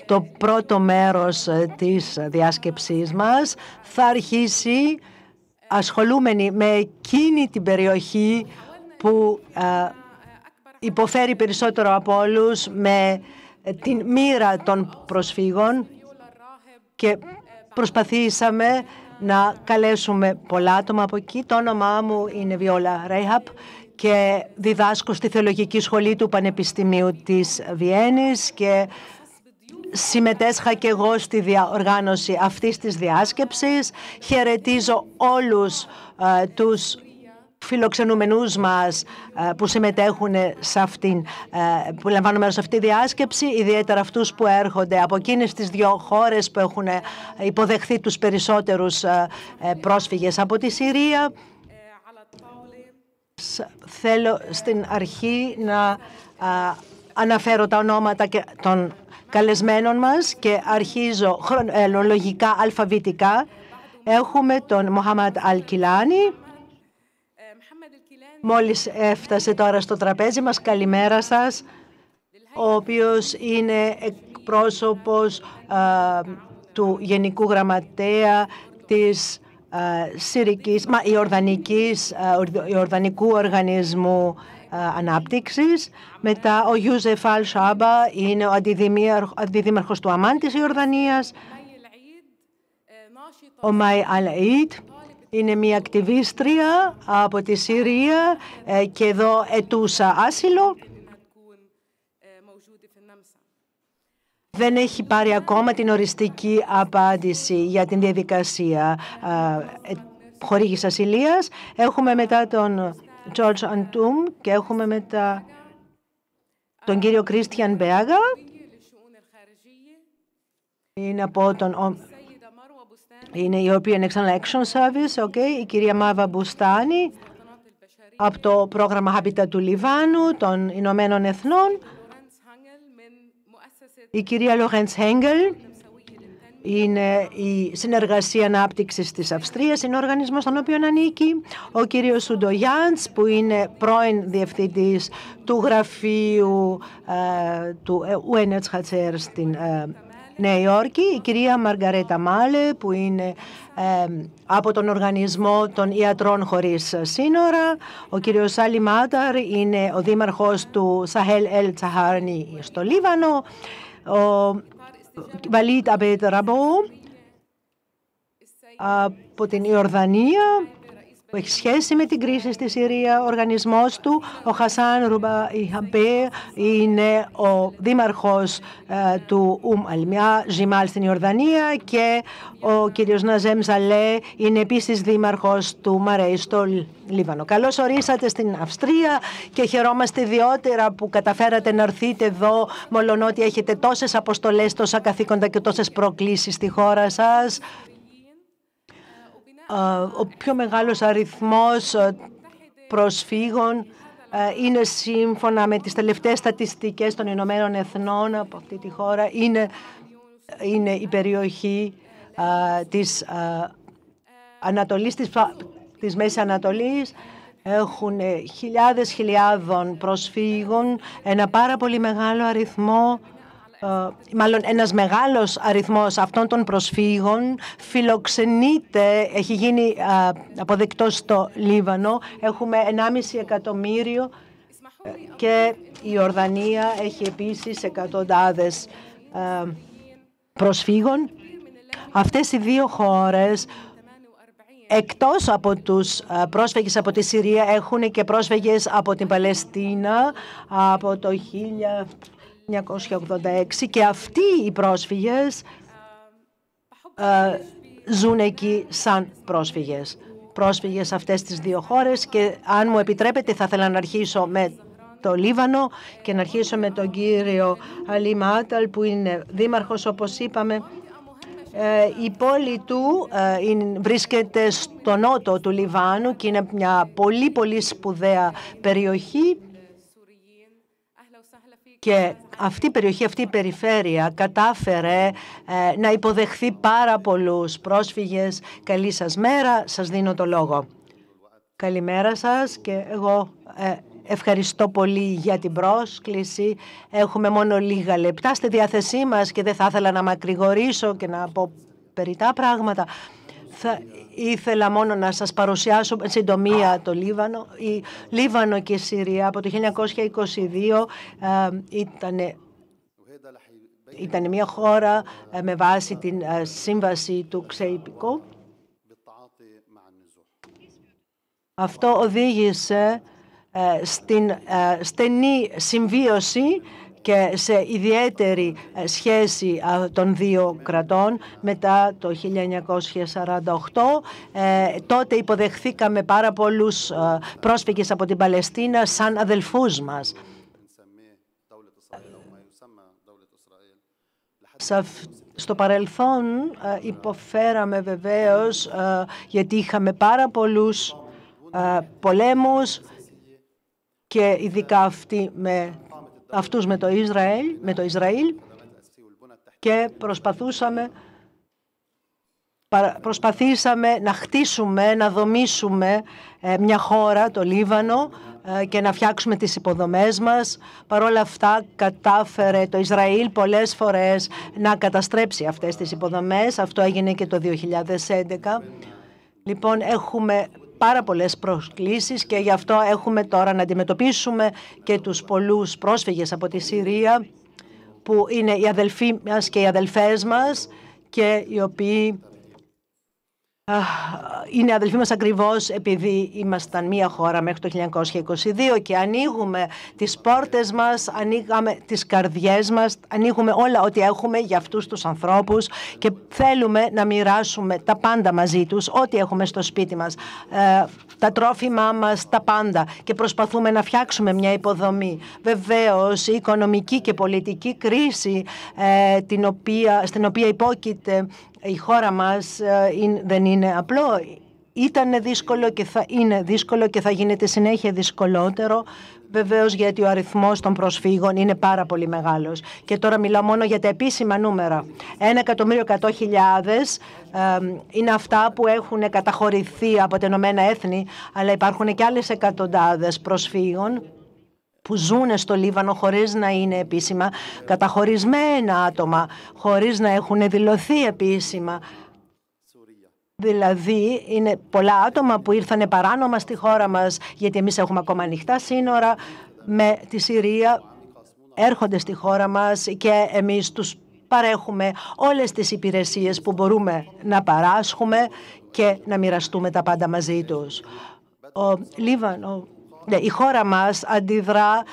Το πρώτο μέρος της διάσκεψής μας θα αρχίσει ασχολούμενοι με εκείνη την περιοχή που υποφέρει περισσότερο από όλους, με την μοίρα των προσφύγων, και προσπαθήσαμε να καλέσουμε πολλά άτομα από εκεί. Το όνομά μου είναι Βιόλα Ρέιχαπ και διδάσκω στη Θεολογική Σχολή του Πανεπιστημίου της Βιέννης και συμμετέσχα και εγώ στη διοργάνωση αυτής της διάσκεψης. Χαιρετίζω όλους τους φιλοξενούμενους μας που συμμετέχουν σε αυτήν, που λαμβάνουν μέρος σε αυτή τη διάσκεψη, ιδιαίτερα αυτούς που έρχονται από εκείνες τις δύο χώρες που έχουν υποδεχθεί τους περισσότερους πρόσφυγες από τη Συρία. Θέλω στην αρχή να αναφέρω τα ονόματα των καλεσμένων μας και αρχίζω χρονολογικά, αλφαβητικά. Έχουμε τον Μοχάμαντ Αλ-Κιλάνι. Μόλις έφτασε τώρα στο τραπέζι μας, καλημέρα σας, ο οποίος είναι εκπρόσωπος του Γενικού Γραμματέα της Ιορδανικού Οργανισμού Ανάπτυξης. Μετά ο Ιούσεφ Αλ-Σάμπα είναι ο αντιδήμαρχος του Αμάν της Ιορδανίας. Ο Μάι Αλ-Αΐτ είναι μια ακτιβίστρια από τη Συρία και εδώ ετούσα άσυλο. Δεν έχει πάρει ακόμα την οριστική απάντηση για την διαδικασία χορήγησης ασυλίας. Έχουμε μετά τον Τζορτζ Αντούμ και έχουμε μετά τον κύριο Κρίστιαν Μπέαγα. Είναι από είναι η European External Action Service, η κυρία Μάβα Μπουστάνη από το πρόγραμμα Habitat του Λιβάνου των Ηνωμένων Εθνών. Η κυρία Λορέντς Χέγγελ είναι η Συνεργασία Ανάπτυξης της Αυστρίας, είναι ο οργανισμός στον οποίο ανήκει. Ο κύριος Σούντο Γιάντς, που είναι πρώην διευθυντής του γραφείου του UNHCR στην Νέα Υόρκη. Η κυρία Μαργαρέτα Μάλε, που είναι από τον Οργανισμό των Ιατρών Χωρίς Σύνορα. Ο κύριος Σάλι Μάταρ είναι ο δήμαρχος του Σαχέλ Ελ Τσαχάρνη στο Λίβανο. Ο Βαλίτ Αμπέτ Ραμπό από την Ιορδανία, που έχει σχέση με την κρίση στη Συρία, ο οργανισμός του. Ο Χασάν Ρουμπα Ιχαμπέ είναι ο δήμαρχος του Αλμιά Ζιμάλ στην Ιορδανία και ο κύριος Ναζέμ Ζαλέ είναι επίσης δήμαρχος του Μαρέι στο Λίβανο. Καλώς ορίσατε στην Αυστρία και χαιρόμαστε ιδιαίτερα που καταφέρατε να έρθετε εδώ, μολονότι έχετε τόσες αποστολές, τόσα καθήκοντα και τόσες προκλήσεις στη χώρα σας. Ο πιο μεγάλος αριθμός προσφύγων είναι, σύμφωνα με τις τελευταίες στατιστικές των Ηνωμένων Εθνών από αυτή τη χώρα, είναι η περιοχή της Ανατολής, της Μέσης Ανατολής. Έχουν χιλιάδων προσφύγων, ένα πάρα πολύ μεγάλο αριθμό, μάλλον ένας μεγάλος αριθμός αυτών των προσφύγων φιλοξενείται, έχει γίνει αποδεκτός στο Λίβανο. Έχουμε 1,5 εκατομμύριο και η Ιορδανία έχει επίσης εκατοντάδες προσφύγων. Αυτές οι δύο χώρες, εκτός από τους πρόσφυγες από τη Συρία, έχουν και πρόσφυγες από την Παλαιστίνα από το 1986 και αυτοί οι πρόσφυγες ζουν εκεί σαν πρόσφυγες αυτές τις δύο χώρες. Και αν μου επιτρέπετε, θα ήθελα να αρχίσω με το Λίβανο και να αρχίσω με τον κύριο Αλή Μάταλ, που είναι δήμαρχος, όπως είπαμε. Η πόλη του βρίσκεται στο νότο του Λιβάνου και είναι μια πολύ πολύ σπουδαία περιοχή. Και αυτή η περιοχή, αυτή η περιφέρεια κατάφερε να υποδεχθεί πάρα πολλούς πρόσφυγες. Καλή σας μέρα, σας δίνω το λόγο. Καλημέρα σας και εγώ ευχαριστώ πολύ για την πρόσκληση. Έχουμε μόνο λίγα λεπτά στη διάθεσή μας και δεν θα ήθελα να μακρηγορήσω και να πω περιττά πράγματα. Θα ήθελα μόνο να σας παρουσιάσω συντομία το Λίβανο. Η Λίβανο και η Συρία από το 1922 ήταν μια χώρα με βάση την σύμβαση του Ξεϊπικού. Αυτό οδήγησε στην στενή συμβίωση και σε ιδιαίτερη σχέση των δύο κρατών μετά το 1948. Τότε υποδεχθήκαμε πάρα πολλούς πρόσφυγες από την Παλαιστίνα σαν αδελφούς μας. Στο παρελθόν υποφέραμε βεβαίως γιατί είχαμε πάρα πολλούς πολέμους και ειδικά αυτούς με το Ισραήλ και προσπαθήσαμε να χτίσουμε, να δομήσουμε μια χώρα, το Λίβανο, και να φτιάξουμε τις υποδομές μας. Παρ' όλα αυτά κατάφερε το Ισραήλ πολλές φορές να καταστρέψει αυτές τις υποδομές. Αυτό έγινε και το 2011. Λοιπόν, έχουμε πάρα πολλές προκλήσεις και γι' αυτό έχουμε τώρα να αντιμετωπίσουμε και τους πολλούς πρόσφυγες από τη Συρία που είναι οι αδελφοί μας και οι αδελφές μας και οι οποίοι είναι αδελφοί μας ακριβώς επειδή ήμασταν μία χώρα μέχρι το 1922 και ανοίγουμε τις πόρτες μας, ανοίγαμε τις καρδιές μας, ανοίγουμε όλα ό,τι έχουμε για αυτούς τους ανθρώπους και θέλουμε να μοιράσουμε τα πάντα μαζί τους, ό,τι έχουμε στο σπίτι μας, τα τρόφιμά μας, τα πάντα και προσπαθούμε να φτιάξουμε μια υποδομή. Βεβαίως η οικονομική και πολιτική κρίση στην οποία υπόκειται η χώρα μας δεν είναι απλό. Ήταν δύσκολο και θα είναι δύσκολο και θα γίνεται συνέχεια δυσκολότερο. Βεβαίως γιατί ο αριθμός των προσφύγων είναι πάρα πολύ μεγάλος. Και τώρα μιλάω μόνο για τα επίσημα νούμερα. 1.100.000 είναι αυτά που έχουν καταχωρηθεί από τα Ηνωμένα Έθνη, αλλά υπάρχουν και άλλες εκατοντάδες προσφύγων που ζουν στο Λίβανο χωρίς να είναι επίσημα καταχωρισμένα άτομα, χωρίς να έχουν δηλωθεί επίσημα. Δηλαδή, είναι πολλά άτομα που ήρθαν παράνομα στη χώρα μας, γιατί εμείς έχουμε ακόμα ανοιχτά σύνορα με τη Συρία, έρχονται στη χώρα μας και εμείς τους παρέχουμε όλες τις υπηρεσίες που μπορούμε να παράσχουμε και να μοιραστούμε τα πάντα μαζί τους. Η χώρα μας αντιδρά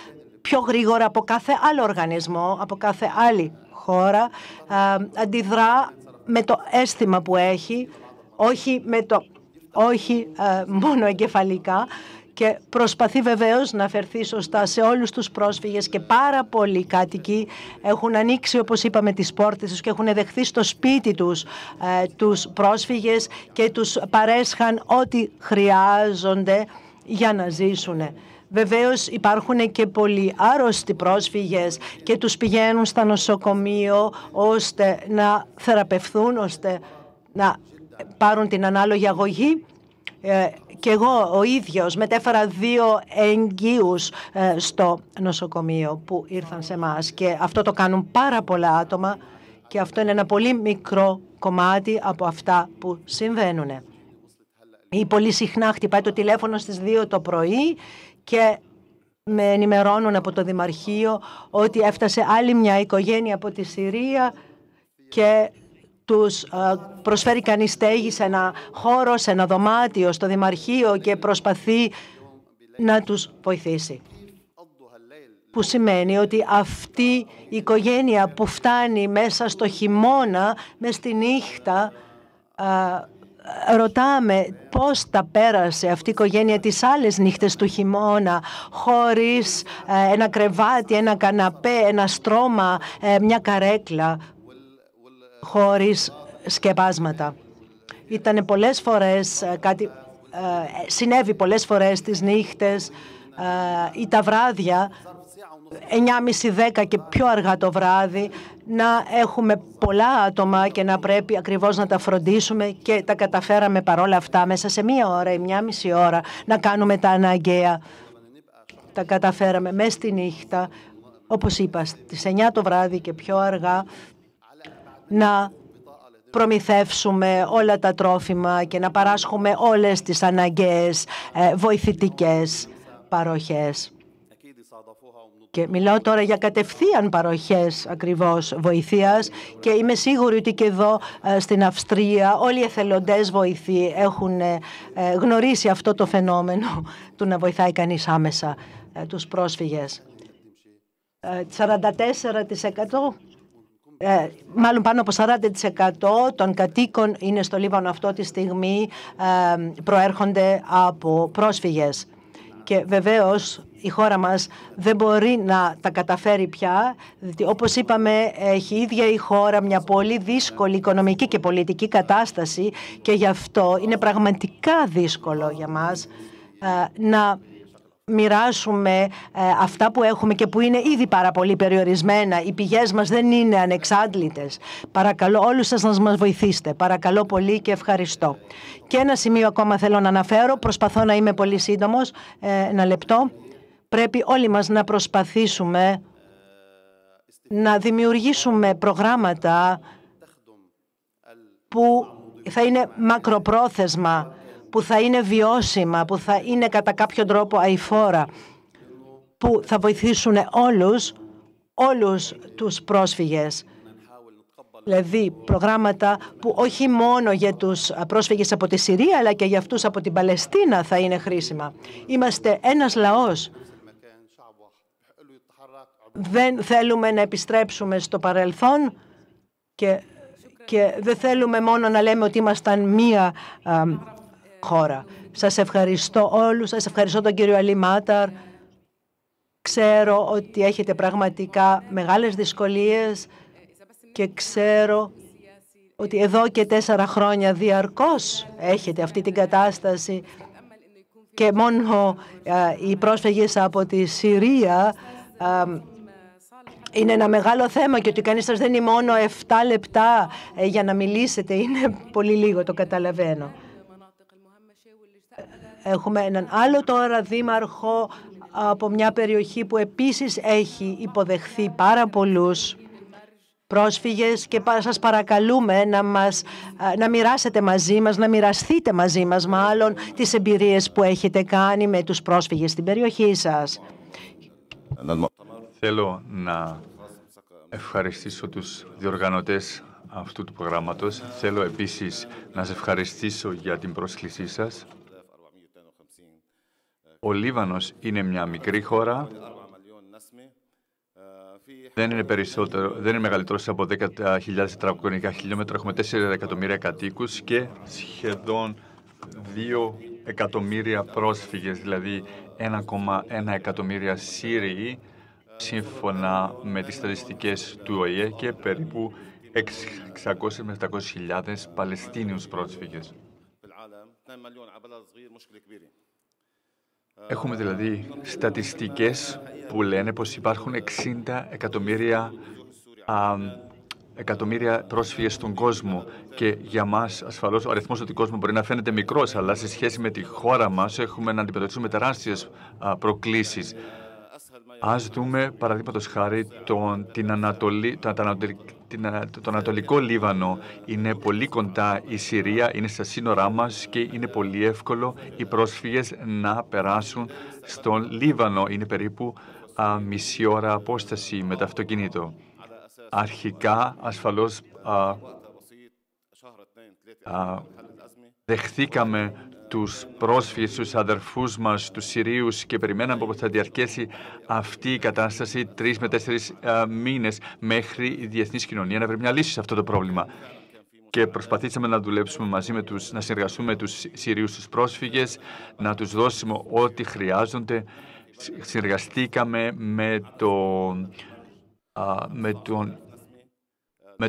πιο γρήγορα από κάθε άλλο οργανισμό, από κάθε άλλη χώρα. Αντιδρά με το αίσθημα που έχει, όχι μόνο εγκεφαλικά, και προσπαθεί βεβαίως να φερθεί σωστά σε όλους τους πρόσφυγες και πάρα πολλοί κάτοικοι έχουν ανοίξει, όπως είπαμε, τις πόρτες τους και έχουν δεχθεί στο σπίτι τους τους πρόσφυγες και τους παρέσχαν ό,τι χρειάζονται για να ζήσουν. Βεβαίως υπάρχουν και πολλοί άρρωστοι πρόσφυγες και τους πηγαίνουν στα νοσοκομείο ώστε να θεραπευθούν, ώστε να πάρουν την ανάλογη αγωγή. Και εγώ ο ίδιος μετέφερα 2 εγγύους στο νοσοκομείο που ήρθαν σε εμάς και αυτό το κάνουν πάρα πολλά άτομα και αυτό είναι ένα πολύ μικρό κομμάτι από αυτά που συμβαίνουν. Ή πολύ συχνά χτυπάει το τηλέφωνο στις 2 το πρωί και με ενημερώνουν από το Δημαρχείο ότι έφτασε άλλη μια οικογένεια από τη Συρία και τους προσφέρει κανείς στέγη σε ένα χώρο, σε ένα δωμάτιο στο Δημαρχείο και προσπαθεί να τους βοηθήσει. Που σημαίνει ότι αυτή η οικογένεια που φτάνει μέσα στο χειμώνα, μες στη νύχτα, ρωτάμε πώς τα πέρασε αυτή η οικογένεια τις άλλες νύχτες του χειμώνα, χωρίς ένα κρεβάτι, ένα καναπέ, ένα στρώμα, μια καρέκλα, χωρίς σκεπάσματα. Ήταν πολλές φορές συνέβη πολλές φορές τις νύχτες ή τα βράδια 9.30-10 και πιο αργά το βράδυ, να έχουμε πολλά άτομα και να πρέπει ακριβώς να τα φροντίσουμε, και τα καταφέραμε παρόλα αυτά μέσα σε 1 ώρα ή 1,5 ώρα να κάνουμε τα αναγκαία. Τα καταφέραμε μέσα στη νύχτα, όπως είπα, στις 9 το βράδυ και πιο αργά, να προμηθεύσουμε όλα τα τρόφιμα και να παράσχουμε όλες τις αναγκαίες βοηθητικές παροχές. Και μιλάω τώρα για κατευθείαν παροχές ακριβώς βοηθείας, και είμαι σίγουρη ότι και εδώ στην Αυστρία όλοι οι εθελοντές βοηθοί έχουν γνωρίσει αυτό το φαινόμενο του να βοηθάει κανείς άμεσα τους πρόσφυγες. 44%, μάλλον πάνω από 40% των κατοίκων είναι στο Λίβανο αυτό τη στιγμή προέρχονται από πρόσφυγες. Και βεβαίως η χώρα μας δεν μπορεί να τα καταφέρει πια, διότι όπως είπαμε έχει η ίδια η χώρα μια πολύ δύσκολη οικονομική και πολιτική κατάσταση, και γι' αυτό είναι πραγματικά δύσκολο για μας να μοιράσουμε αυτά που έχουμε και που είναι ήδη πάρα πολύ περιορισμένα. Οι πηγές μας δεν είναι ανεξάντλητες. Παρακαλώ όλους σας να μας βοηθήσετε. Παρακαλώ πολύ και ευχαριστώ. Και ένα σημείο ακόμα θέλω να αναφέρω. Προσπαθώ να είμαι πολύ σύντομος. 1 λεπτό. Πρέπει όλοι μας να προσπαθήσουμε να δημιουργήσουμε προγράμματα που θα είναι μακροπρόθεσμα, που θα είναι βιώσιμα, που θα είναι κατά κάποιο τρόπο αειφόρα, που θα βοηθήσουν όλους τους πρόσφυγες. Δηλαδή προγράμματα που όχι μόνο για τους πρόσφυγες από τη Συρία, αλλά και για αυτούς από την Παλαιστίνα θα είναι χρήσιμα. Είμαστε ένας λαός. Δεν θέλουμε να επιστρέψουμε στο παρελθόν, και δεν θέλουμε μόνο να λέμε ότι ήμασταν μία χώρα. Σας ευχαριστώ όλους. Σας ευχαριστώ τον κύριο Αλή Μάταρ. Ξέρω ότι έχετε πραγματικά μεγάλες δυσκολίες και ξέρω ότι εδώ και 4 χρόνια διαρκώς έχετε αυτή την κατάσταση, και μόνο οι πρόσφυγες από τη Συρία είναι ένα μεγάλο θέμα, και ότι κανείς σας δίνει μόνο 7 λεπτά για να μιλήσετε είναι πολύ λίγο, το καταλαβαίνω. Έχουμε έναν άλλο τώρα δήμαρχο από μια περιοχή που επίσης έχει υποδεχθεί πάρα πολλούς πρόσφυγες, και σας παρακαλούμε να μοιράσετε μαζί μας, να μοιραστείτε μαζί μας μάλλον τις εμπειρίες που έχετε κάνει με τους πρόσφυγες στην περιοχή σας. Θέλω να ευχαριστήσω τους διοργανωτές αυτού του προγράμματος. Θέλω επίσης να σας ευχαριστήσω για την πρόσκλησή σας. Ο Λίβανος είναι μια μικρή χώρα. Δεν είναι μεγαλύτερος από 10.000 τετραγωνικά χιλιόμετρα. Έχουμε 4 εκατομμύρια κατοίκους και σχεδόν 2 εκατομμύρια πρόσφυγες, δηλαδή 1,1 εκατομμύρια Σύριοι, σύμφωνα με τις στατιστικές του ΟΗΕ, και περίπου 600 με 700.000 Παλαιστίνιους πρόσφυγες. Έχουμε δηλαδή στατιστικές που λένε πως υπάρχουν 60 εκατομμύρια πρόσφυγες στον κόσμο, και για μας ασφαλώς ο αριθμός του κόσμου μπορεί να φαίνεται μικρός, αλλά σε σχέση με τη χώρα μας έχουμε να αντιμετωπίσουμε τεράστιες προκλήσεις. Ας δούμε παραδείγματος χάρη τον Ανατολικό Λίβανο. Είναι πολύ κοντά η Συρία, είναι στα σύνορά μας και είναι πολύ εύκολο οι πρόσφυγες να περάσουν στον Λίβανο. Είναι περίπου μισή ώρα απόσταση με το αυτοκίνητο. Αρχικά, ασφαλώς, δεχθήκαμε τους πρόσφυγες, τους αδερφούς μας, τους Συρίους, και περιμέναμε πως θα διαρκέσει αυτή η κατάσταση 3 με 4 μήνες μέχρι η διεθνής κοινωνία να βρει μια λύση σε αυτό το πρόβλημα. Και προσπαθήσαμε να δουλέψουμε μαζί με να συνεργαστούμε με τους Συρίους τους πρόσφυγες, να τους δώσουμε ό,τι χρειάζονται. Συνεργαστήκαμε με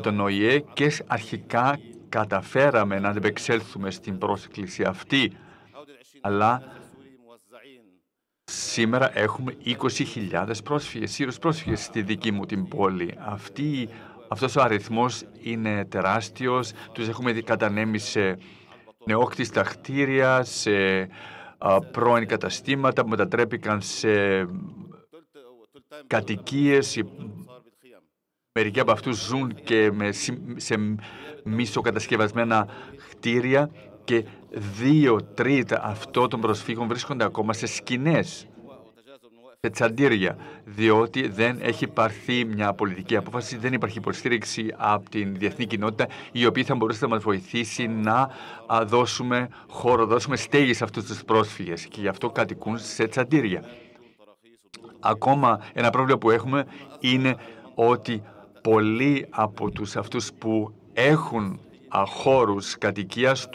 τον ΟΗΕ και αρχικά καταφέραμε να αντεπεξέλθουμε στην πρόσκληση αυτή, αλλά σήμερα έχουμε 20.000 πρόσφυγες, Σύρους πρόσφυγες στη δική μου την πόλη. Αυτός ο αριθμός είναι τεράστιος. Τους έχουμε κατανέμει σε νεόκτιστα κτίρια, σε πρώην καταστήματα που μετατρέπηκαν σε κατοικίες. Μερικοί από αυτούς ζουν και σε μισοκατασκευασμένα κτίρια και 2/3 αυτών των προσφύγων βρίσκονται ακόμα σε σκηνές, σε τσαντήρια, διότι δεν έχει πάρθει μια πολιτική απόφαση, δεν υπάρχει υποστήριξη από την διεθνή κοινότητα, η οποία θα μπορούσε να μας βοηθήσει να δώσουμε χώρο, δώσουμε στέγη σε αυτούς τους πρόσφυγες και γι' αυτό κατοικούν σε τσαντήρια. Ακόμα ένα πρόβλημα που έχουμε είναι ότι πολλοί από αυτούς που έχουν χώρους κατοικίας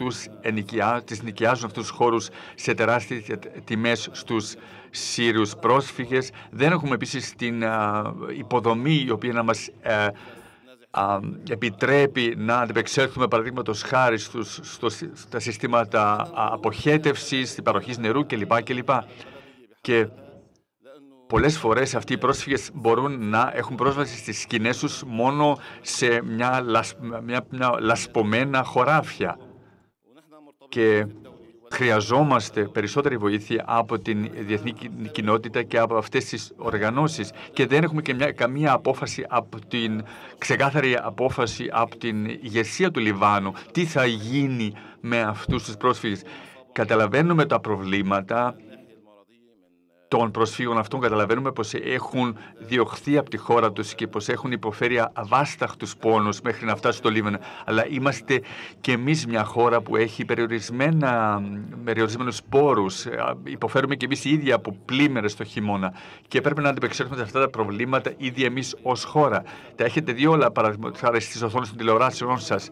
τις νοικιάζουν αυτούς τους χώρους σε τεράστιες τιμές στους Σύριους πρόσφυγες. Δεν έχουμε επίσης την υποδομή η οποία να μας επιτρέπει να αντιπεξέλθουμε παραδείγματος χάρη στα συστήματα αποχέτευσης, στην παροχή νερού κλπ. Και πολλές φορές αυτοί οι πρόσφυγες μπορούν να έχουν πρόσβαση στις σκηνές τους μόνο σε μια λασπωμένα χωράφια. Και χρειαζόμαστε περισσότερη βοήθεια από την διεθνή κοινότητα και από αυτές τις οργανώσεις. Και δεν έχουμε και καμία απόφαση ξεκάθαρη απόφαση από την ηγεσία του Λιβάνου. Τι θα γίνει με αυτούς τους πρόσφυγες. Καταλαβαίνουμε τα προβλήματα των προσφύγων αυτών, καταλαβαίνουμε πως έχουν διωχθεί από τη χώρα τους και πως έχουν υποφέρει αβάσταχτους πόνους μέχρι να φτάσουν στο Λίβανο. Αλλά είμαστε και εμείς μια χώρα που έχει περιορισμένους πόρους. Υποφέρουμε και εμείς οι ίδιοι από πλήμμυρες το χειμώνα και πρέπει να αντιπεξέλθουμε σε αυτά τα προβλήματα ήδη εμείς ως χώρα. Τα έχετε δει όλα παραδείγματος στις οθόνες των τηλεοράσεων σας.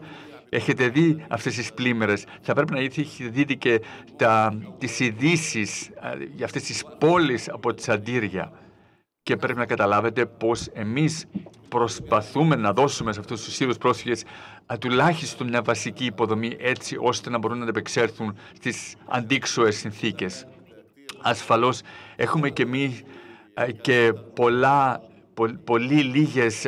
Έχετε δει αυτές τις πλήμμυρες. Θα πρέπει να δείτε και τις ειδήσεις για αυτές τις πόλεις από τις αντίρια. Και πρέπει να καταλάβετε πως εμείς προσπαθούμε να δώσουμε σε αυτούς τους Σύρους πρόσφυγες τουλάχιστον μια βασική υποδομή έτσι ώστε να μπορούν να αντεπεξέλθουν στις αντίξωες συνθήκες. Ασφαλώς έχουμε και εμείς και πολύ λίγες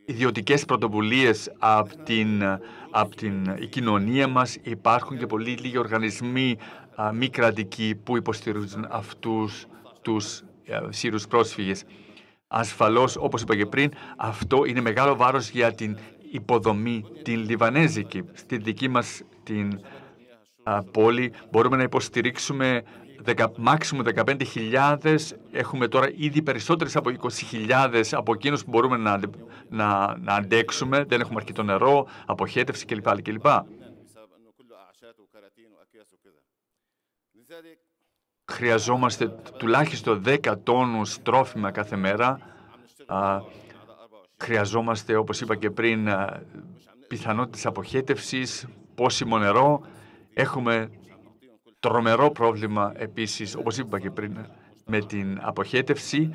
ιδιωτικές πρωτοβουλίες από την κοινωνία μας. Υπάρχουν και πολύ λίγοι οργανισμοί μη κρατικοί που υποστηρίζουν αυτούς τους Σύρους πρόσφυγες. Ασφαλώς, όπως είπα και πριν, αυτό είναι μεγάλο βάρος για την υποδομή την Λιβανέζικη. Στη δική μας την πόλη μπορούμε να υποστηρίξουμε μάξιμου 15.000, έχουμε τώρα ήδη περισσότερες από 20.000 από εκείνους που μπορούμε να αντέξουμε, δεν έχουμε αρκετό νερό, αποχέτευση κλπ. Χρειαζόμαστε τουλάχιστον 10 τόνους τρόφιμα κάθε μέρα, χρειαζόμαστε, όπως είπα και πριν, πιθανότητες αποχέτευσης, πόσιμο νερό, έχουμε τρομερό πρόβλημα επίσης, όπως είπα και πριν, με την αποχέτευση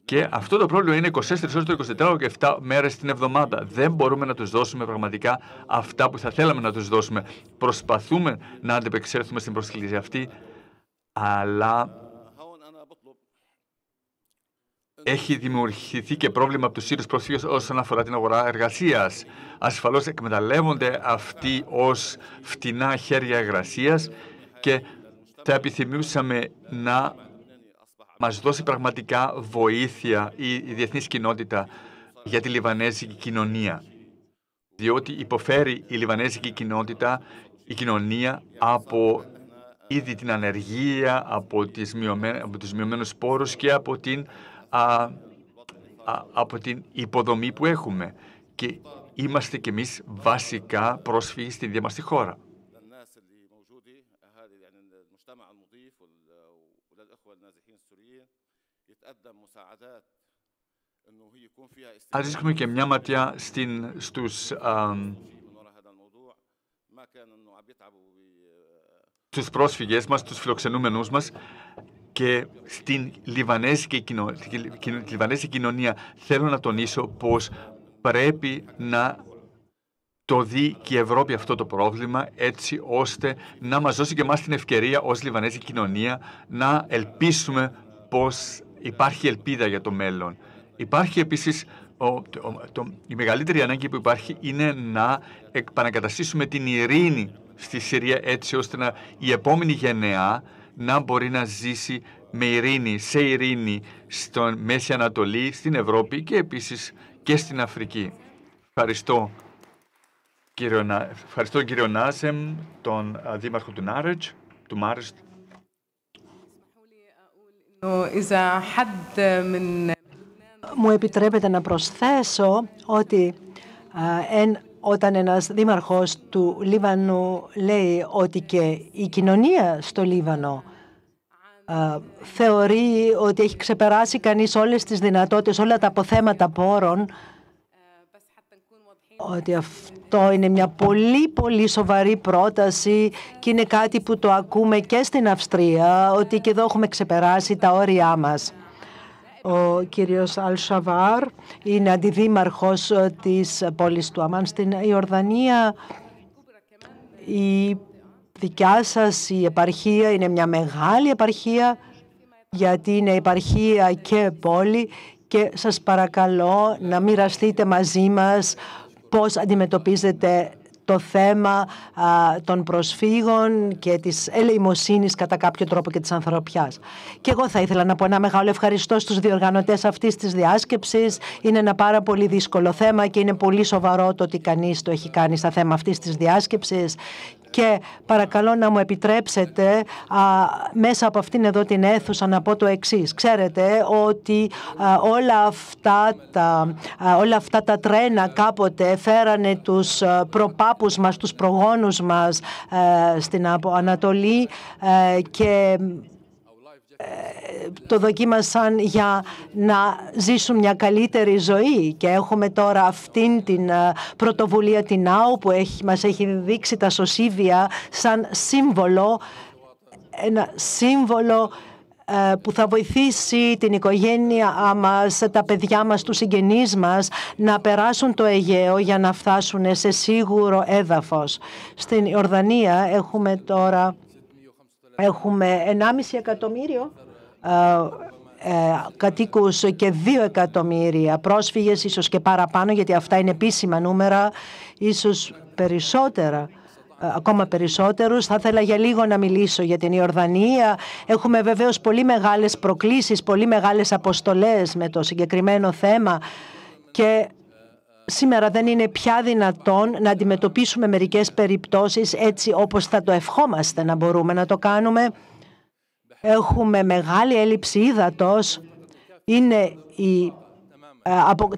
και αυτό το πρόβλημα είναι 24 ώρες το 24 και 7 μέρες την εβδομάδα. Δεν μπορούμε να τους δώσουμε πραγματικά αυτά που θα θέλαμε να τους δώσουμε. Προσπαθούμε να αντεπεξέλθουμε στην προσκλήση αυτή, αλλά έχει δημιουργηθεί και πρόβλημα από τους Σύρους πρόσφυγες όσον αφορά την αγορά εργασίας. Ασφαλώς εκμεταλλεύονται αυτοί ως φτηνά χέρια εργασίας και θα επιθυμούσαμε να μας δώσει πραγματικά βοήθεια η διεθνής κοινότητα για τη Λιβανέζικη κοινωνία. Διότι υποφέρει η Λιβανέζικη κοινότητα, η κοινωνία, από ήδη την ανεργία, από τους μειωμένους πόρους και από την υποδομή που έχουμε. Και είμαστε κι εμείς βασικά πρόσφυγες στην ίδια μας τη χώρα. Ας ρίξουμε και μια ματιά στους πρόσφυγες μας, τους φιλοξενούμενους μας και στην Λιβανέζικη κοινωνία. Θέλω να τονίσω πως πρέπει να το δει και η Ευρώπη αυτό το πρόβλημα, έτσι ώστε να μας δώσει και εμάς την ευκαιρία ως Λιβανέζικη κοινωνία να ελπίσουμε πως υπάρχει ελπίδα για το μέλλον. Υπάρχει επίσης η μεγαλύτερη ανάγκη που υπάρχει είναι να επανακαταστήσουμε την ειρήνη στη Συρία, έτσι ώστε η επόμενη γενεά να μπορεί να ζήσει με ειρήνη, σε ειρήνη στον Μέση Ανατολή, στην Ευρώπη και επίσης και στην Αφρική. Ευχαριστώ κύριο Νάζεμ, τον δήμαρχο του Νάρετζ, του Μάρεστ. Μου επιτρέπετε να προσθέσω ότι όταν ένας δήμαρχος του Λίβανου λέει ότι και η κοινωνία στο Λίβανο θεωρεί ότι έχει ξεπεράσει κανείς όλες τις δυνατότητες, όλα τα αποθέματα πόρων, ότι αυτό είναι μια πολύ πολύ σοβαρή πρόταση και είναι κάτι που το ακούμε και στην Αυστρία, ότι και εδώ έχουμε ξεπεράσει τα όρια μας. Ο κύριος Αλ-Σαβάρ είναι αντιδήμαρχος της πόλης του Αμάν στην Ιορδανία. Η δικιά σας η επαρχία είναι μια μεγάλη επαρχία, γιατί είναι επαρχία και πόλη, και σας παρακαλώ να μοιραστείτε μαζί μας πώς αντιμετωπίζετε το θέμα των προσφύγων και της ελεημοσύνης κατά κάποιο τρόπο και της ανθρωπιάς. Και εγώ θα ήθελα να πω ένα μεγάλο ευχαριστώ στους διοργανωτές αυτής της διάσκεψης. Είναι ένα πάρα πολύ δύσκολο θέμα και είναι πολύ σοβαρό το ότι κανείς το έχει κάνει στα θέμα αυτής της διάσκεψης. Και παρακαλώ να μου επιτρέψετε μέσα από αυτήν εδώ την αίθουσα να πω το εξής. Ξέρετε ότι όλα αυτά τα τρένα κάποτε φέρανε τους προπάπους μας, τους προγόνους μας στην Ανατολή και το δοκίμασαν για να ζήσουν μια καλύτερη ζωή, και έχουμε τώρα αυτήν την πρωτοβουλία την ΝΑΟ που μας έχει δείξει τα σωσίβια σαν σύμβολο, ένα σύμβολο που θα βοηθήσει την οικογένεια μας, τα παιδιά μας, τους συγγενείς μας να περάσουν το Αιγαίο για να φτάσουν σε σίγουρο έδαφος. Στην Ιορδανία έχουμε 1,5 εκατομμύριο κατοίκους και 2 εκατομμύρια πρόσφυγες, ίσως και παραπάνω, γιατί αυτά είναι επίσημα νούμερα, ίσως περισσότερα, ακόμα περισσότερους. Θα ήθελα για λίγο να μιλήσω για την Ιορδανία. Έχουμε βεβαίως πολύ μεγάλες προκλήσεις, πολύ μεγάλες αποστολές με το συγκεκριμένο θέμα, και σήμερα δεν είναι πια δυνατόν να αντιμετωπίσουμε μερικές περιπτώσεις έτσι όπως θα το ευχόμαστε να μπορούμε να το κάνουμε. Έχουμε μεγάλη έλλειψη ύδατος. Είναι από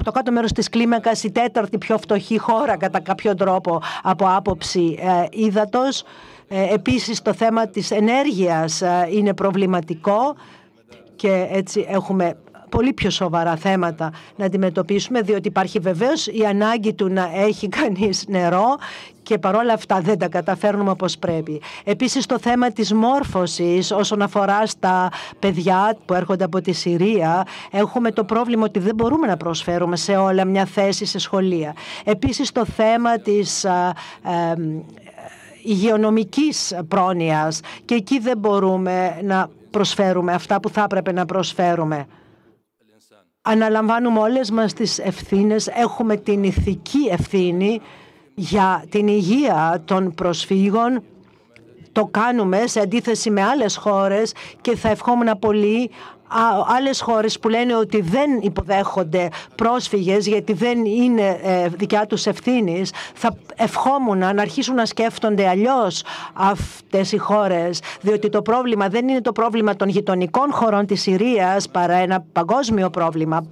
το κάτω μέρος της κλίμακας η τέταρτη πιο φτωχή χώρα κατά κάποιο τρόπο από άποψη ύδατος. Επίσης το θέμα της ενέργειας είναι προβληματικό και έτσι έχουμε πολύ πιο σοβαρά θέματα να αντιμετωπίσουμε, διότι υπάρχει βεβαίως η ανάγκη του να έχει κανείς νερό και παρόλα αυτά δεν τα καταφέρνουμε όπως πρέπει. Επίσης το θέμα της μόρφωσης όσον αφορά στα παιδιά που έρχονται από τη Συρία, έχουμε το πρόβλημα ότι δεν μπορούμε να προσφέρουμε σε όλα μια θέση σε σχολεία. Επίσης το θέμα της υγειονομικής πρόνοιας, και εκεί δεν μπορούμε να προσφέρουμε αυτά που θα έπρεπε να προσφέρουμε. Αναλαμβάνουμε όλες μας τις ευθύνες, έχουμε την ηθική ευθύνη για την υγεία των προσφύγων. Το κάνουμε σε αντίθεση με άλλες χώρες και θα ευχόμουν πολύ άλλες χώρες που λένε ότι δεν υποδέχονται πρόσφυγες γιατί δεν είναι δικιά τους ευθύνης. Θα ευχόμουν να αρχίσουν να σκέφτονται αλλιώς αυτές οι χώρες, διότι το πρόβλημα δεν είναι το πρόβλημα των γειτονικών χωρών της Συρίας παρά ένα παγκόσμιο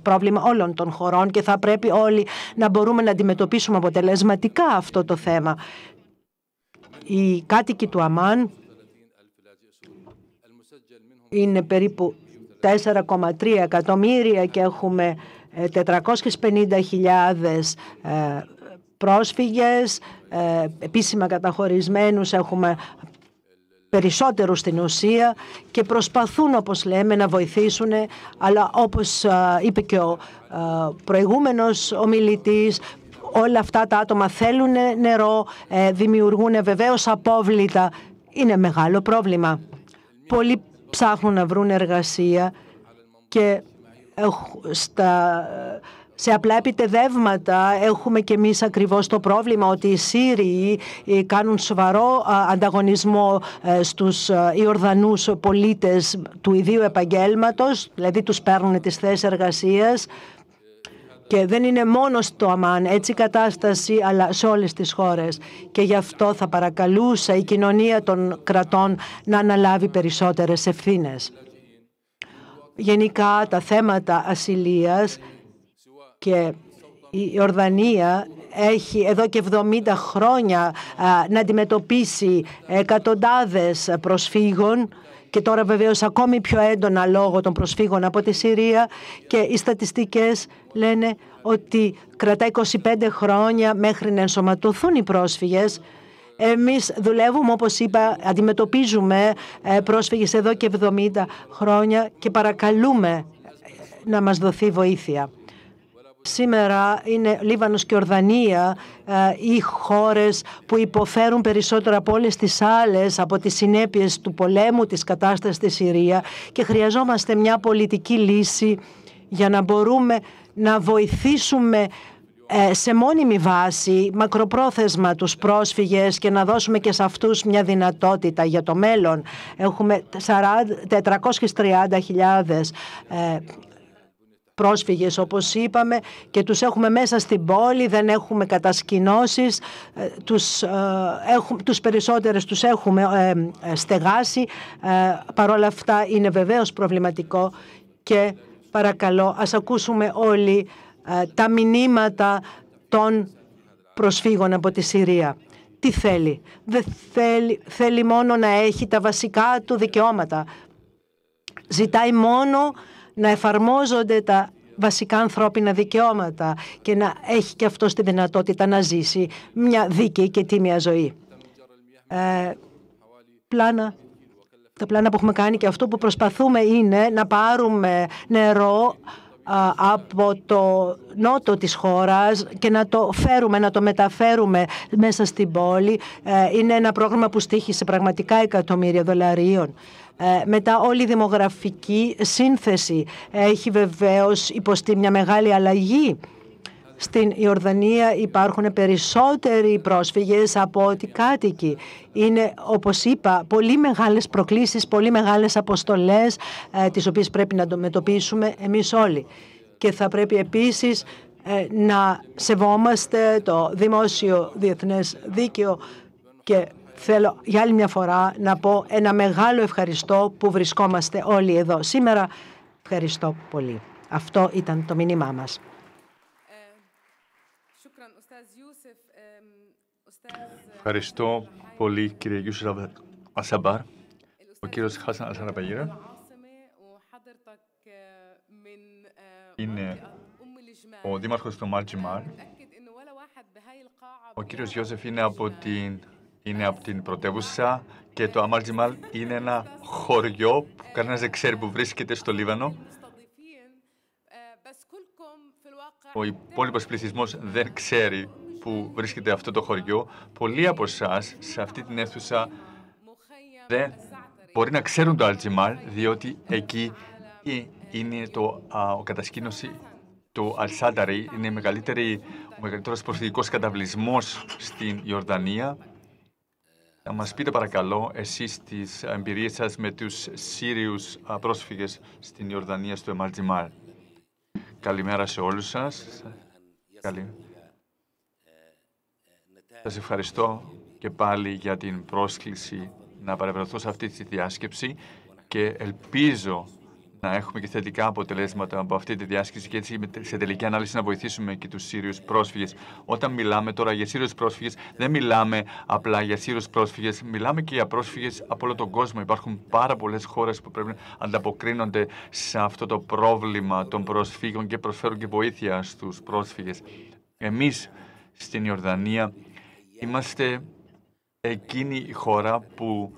πρόβλημα όλων των χωρών, και θα πρέπει όλοι να μπορούμε να αντιμετωπίσουμε αποτελεσματικά αυτό το θέμα. Οι κάτοικοι του Αμάν είναι περίπου 4,3 εκατομμύρια και έχουμε 450.000 πρόσφυγες, επίσημα καταχωρισμένους έχουμε περισσότερους στην ουσία, και προσπαθούν, όπως λέμε, να βοηθήσουν, αλλά όπως είπε και ο προηγούμενος ομιλητής, όλα αυτά τα άτομα θέλουν νερό, δημιουργούν βεβαίως απόβλητα. Είναι μεγάλο πρόβλημα. Πολλοί ψάχνουν να βρουν εργασία και σε απλά επιτεδεύματα έχουμε και εμείς ακριβώς το πρόβλημα ότι οι Σύριοι κάνουν σοβαρό ανταγωνισμό στους Ιορδανούς πολίτες του ιδίου επαγγέλματος, δηλαδή τους παίρνουν τις θέσεις εργασίας. Και δεν είναι μόνο στο Αμάν έτσι η κατάσταση, αλλά σε όλες τις χώρες. Και γι' αυτό θα παρακαλούσα η κοινωνία των κρατών να αναλάβει περισσότερες ευθύνες. Γενικά τα θέματα ασυλίας, και η Ιορδανία έχει εδώ και 70 χρόνια να αντιμετωπίσει εκατοντάδες προσφύγων, και τώρα βεβαίως ακόμη πιο έντονα λόγω των προσφύγων από τη Συρία, και οι στατιστικές λένε ότι κρατά 25 χρόνια μέχρι να ενσωματωθούν οι πρόσφυγες. Εμείς δουλεύουμε, όπως είπα, αντιμετωπίζουμε πρόσφυγες εδώ και 70 χρόνια και παρακαλούμε να μας δοθεί βοήθεια. Σήμερα είναι Λίβανος και Ορδανία οι χώρες που υποφέρουν περισσότερο από όλες τις άλλες από τις συνέπειες του πολέμου, της κατάστασης στη Συρία, και χρειαζόμαστε μια πολιτική λύση για να μπορούμε να βοηθήσουμε σε μόνιμη βάση, μακροπρόθεσμα, τους πρόσφυγες και να δώσουμε και σε αυτούς μια δυνατότητα για το μέλλον. Έχουμε 430.000 πρόσφυγες, όπως είπαμε, και τους έχουμε μέσα στην πόλη, δεν έχουμε κατασκηνώσεις, τους περισσότερους τους έχουμε στεγάσει. Παρόλα αυτά είναι βεβαίως προβληματικό και παρακαλώ ας ακούσουμε όλοι τα μηνύματα των προσφύγων από τη Συρία. Τι θέλει? Δεν θέλει μόνο να έχει τα βασικά του δικαιώματα. Ζητάει μόνο να εφαρμόζονται τα βασικά ανθρώπινα δικαιώματα και να έχει και αυτό τη δυνατότητα να ζήσει μια δίκαιη και τίμια ζωή. Τα πλάνα που έχουμε κάνει και αυτό που προσπαθούμε είναι να πάρουμε νερό από το νότο της χώρας και να το φέρουμε, να το μεταφέρουμε μέσα στην πόλη. Είναι ένα πρόγραμμα που στοίχησε πραγματικά $1.000.000. Μετά όλη η δημογραφική σύνθεση έχει βεβαίως υποστεί μια μεγάλη αλλαγή. Στην Ιορδανία υπάρχουν περισσότεροι πρόσφυγες από ότι κάτοικοι. Είναι, όπως είπα, πολύ μεγάλες προκλήσεις, πολύ μεγάλες αποστολές, τις οποίες πρέπει να αντιμετωπίσουμε εμείς όλοι. Και θα πρέπει επίσης να σεβόμαστε το δημόσιο διεθνές δίκαιο, και θέλω για άλλη μια φορά να πω ένα μεγάλο ευχαριστώ που βρισκόμαστε όλοι εδώ σήμερα. Ευχαριστώ πολύ. Αυτό ήταν το μήνυμά μας. Ευχαριστώ πολύ, κύριε Γιούσεφ Ασαμπάρ. Ο κύριος Χάσαν Ασαραπαγίρα είναι ο δήμαρχος του Μαλτζιμάρ. Ο κύριος Ιώσεφ είναι από την πρωτεύουσα και το Αμάλτζιμάλ είναι ένα χωριό που κανένας δεν ξέρει που βρίσκεται στο Λίβανο. Ο υπόλοιπος πληθυσμός δεν ξέρει που βρίσκεται αυτό το χωριό. Πολλοί από εσάς σε αυτή την αίθουσα δεν μπορεί να ξέρουν το Αλτζιμάλ, διότι εκεί είναι ο κατασκήνωση του Αλσάνταρη, είναι ο μεγαλύτερος προσφυγικός καταβλισμός στην Ιορδανία. Να μας πείτε παρακαλώ εσείς τις εμπειρίες σας με τους Σύριους πρόσφυγες στην Ιορδανία, στο Εμαλτζιμάλ. Καλημέρα σε όλους σας. Σας ευχαριστώ και πάλι για την πρόσκληση να παρευρεθώ σε αυτή τη διάσκεψη και ελπίζω να έχουμε και θετικά αποτελέσματα από αυτή τη διάσκεψη και έτσι σε τελική ανάλυση να βοηθήσουμε και τους Σύριους πρόσφυγες. Όταν μιλάμε τώρα για Σύριους πρόσφυγες, δεν μιλάμε απλά για Σύριους πρόσφυγες, μιλάμε και για πρόσφυγες από όλο τον κόσμο. Υπάρχουν πάρα πολλές χώρες που πρέπει να ανταποκρίνονται σε αυτό το πρόβλημα των προσφύγων και προσφέρουν και βοήθεια στους πρόσφυγες. Εμείς στην Ιορδανία είμαστε εκείνη η χώρα που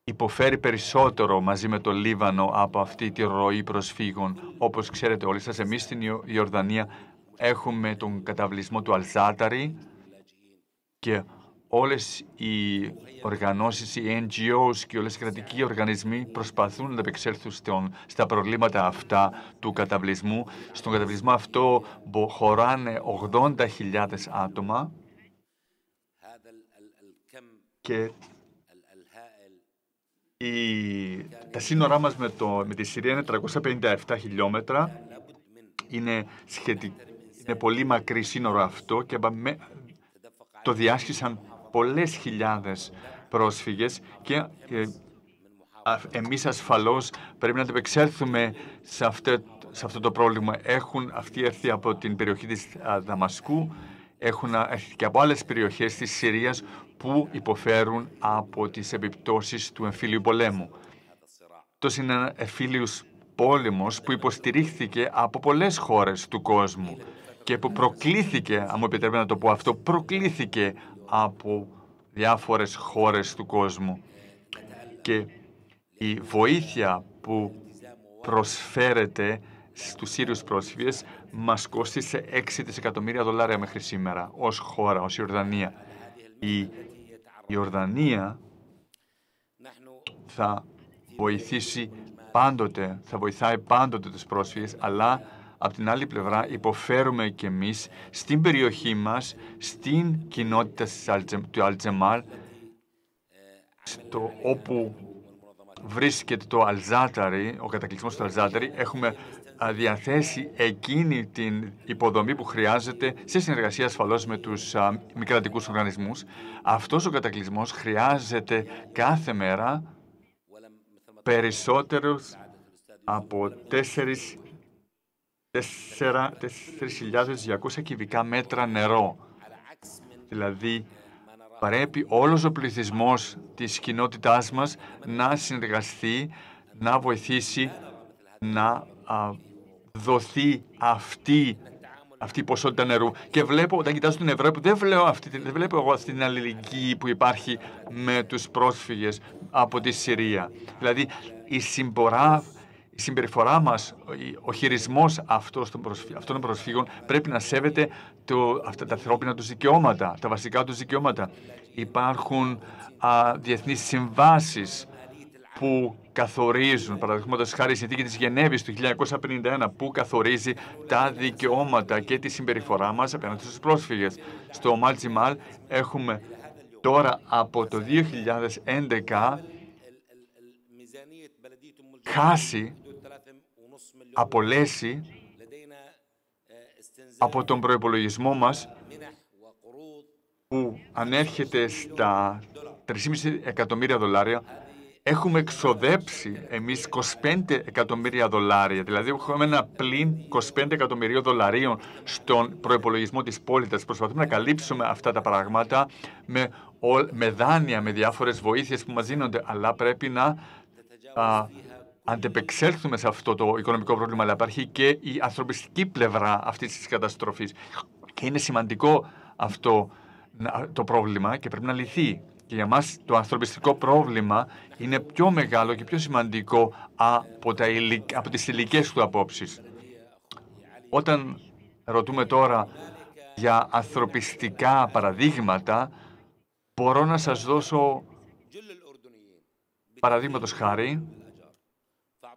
υποφέρει περισσότερο μαζί με το Λίβανο από αυτή τη ροή προσφύγων. Όπως ξέρετε όλοι σας, εμείς στην Ιορδανία έχουμε τον καταβλισμό του Αλζάταρη και όλες οι οργανώσεις, οι NGOs και όλες οι κρατικοί οργανισμοί προσπαθούν να επεξέλθουν στα προβλήματα αυτά του καταβλισμού. Στον καταβλισμό αυτό χωράνε 80.000 άτομα και τα σύνορά μας με τη Συρία είναι 357 χιλιόμετρα. Είναι πολύ μακρύ σύνορο αυτό και το διάσχισαν πολλές χιλιάδες πρόσφυγες και εμείς ασφαλώς πρέπει να αντεπεξέλθουμε σε αυτό το πρόβλημα. Έχουν αυτοί έρθει από την περιοχή της Δαμασκού, έχουν έρθει και από άλλες περιοχές της Συρίας που υποφέρουν από τις επιπτώσεις του εμφύλιου πολέμου. Αυτό είναι ένα εμφύλιος πόλεμος που υποστηρίχθηκε από πολλές χώρες του κόσμου και που προκλήθηκε, αν μου επιτρέπετε να το πω αυτό, προκλήθηκε από διάφορες χώρες του κόσμου. Και η βοήθεια που προσφέρεται στους Σύριους πρόσφυγες μας κόστησε $6 δισεκατομμύρια μέχρι σήμερα ως χώρα, ως Ιορδανία. Η Ιορδανία θα βοηθάει πάντοτε τους πρόσφυγες, αλλά από την άλλη πλευρά υποφέρουμε και εμείς στην περιοχή μας, στην κοινότητα του Αλτζεμάλ, όπου βρίσκεται το Αλζάταρη, ο κατακλυσμός του Αλζάταρη. Έχουμε διαθέσει εκείνη την υποδομή που χρειάζεται σε συνεργασία ασφαλώς με τους μη κρατικούς οργανισμούς. Αυτός ο κατακλυσμός χρειάζεται κάθε μέρα περισσότερους από 4.200 κυβικά μέτρα νερό. Δηλαδή, πρέπει όλος ο πληθυσμός της κοινότητάς μας να συνεργαστεί, να βοηθήσει να δοθεί αυτή η ποσότητα νερού. Και βλέπω, όταν κοιτάζω την Ευρώπη, δεν βλέπω εγώ αυτή την αλληλεγγύη που υπάρχει με τους πρόσφυγες από τη Συρία. Δηλαδή, η συμπεριφορά μας, ο χειρισμός αυτών των προσφύγων πρέπει να σέβεται αυτά τα ανθρώπινα τους δικαιώματα, τα βασικά τους δικαιώματα. Υπάρχουν διεθνείς συμβάσεις που καθορίζουν, παραδείγματος χάρη η Συνθήκη της Γενέβης του 1951, που καθορίζει τα δικαιώματα και τη συμπεριφορά μας απέναντι στους πρόσφυγες. Στο Μαλτζιμάλ έχουμε τώρα από το 2011 απολέσει από τον προϋπολογισμό μας που ανέρχεται στα $3,5 εκατομμύρια. Έχουμε εξοδέψει εμείς $25 εκατομμύρια, δηλαδή έχουμε ένα πλήν $25 εκατομμυρίων στον προϋπολογισμό της πόλης. Προσπαθούμε να καλύψουμε αυτά τα πράγματα με δάνεια, με διάφορες βοήθειες που μας δίνονται, αλλά πρέπει να αντεπεξέλθουμε σε αυτό το οικονομικό πρόβλημα, αλλά υπάρχει και η ανθρωπιστική πλευρά αυτής της καταστροφής. Και είναι σημαντικό αυτό το πρόβλημα και πρέπει να λυθεί. Και για μας το ανθρωπιστικό πρόβλημα είναι πιο μεγάλο και πιο σημαντικό από τις υλικές του απόψεις. Όταν ρωτούμε τώρα για ανθρωπιστικά παραδείγματα, μπορώ να σας δώσω παραδείγματος χάρη,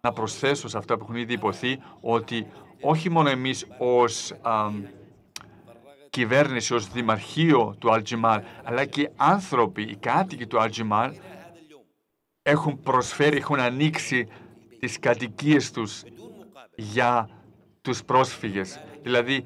να προσθέσω σε αυτά που έχουν ήδη υποθεί, ότι όχι μόνο εμείς ως κυβέρνηση, ως δημαρχείο του Αλτζιμάλ, αλλά και άνθρωποι, οι κάτοικοι του Αλτζιμάλ έχουν προσφέρει, έχουν ανοίξει τις κατοικίες τους για τους πρόσφυγες. Δηλαδή,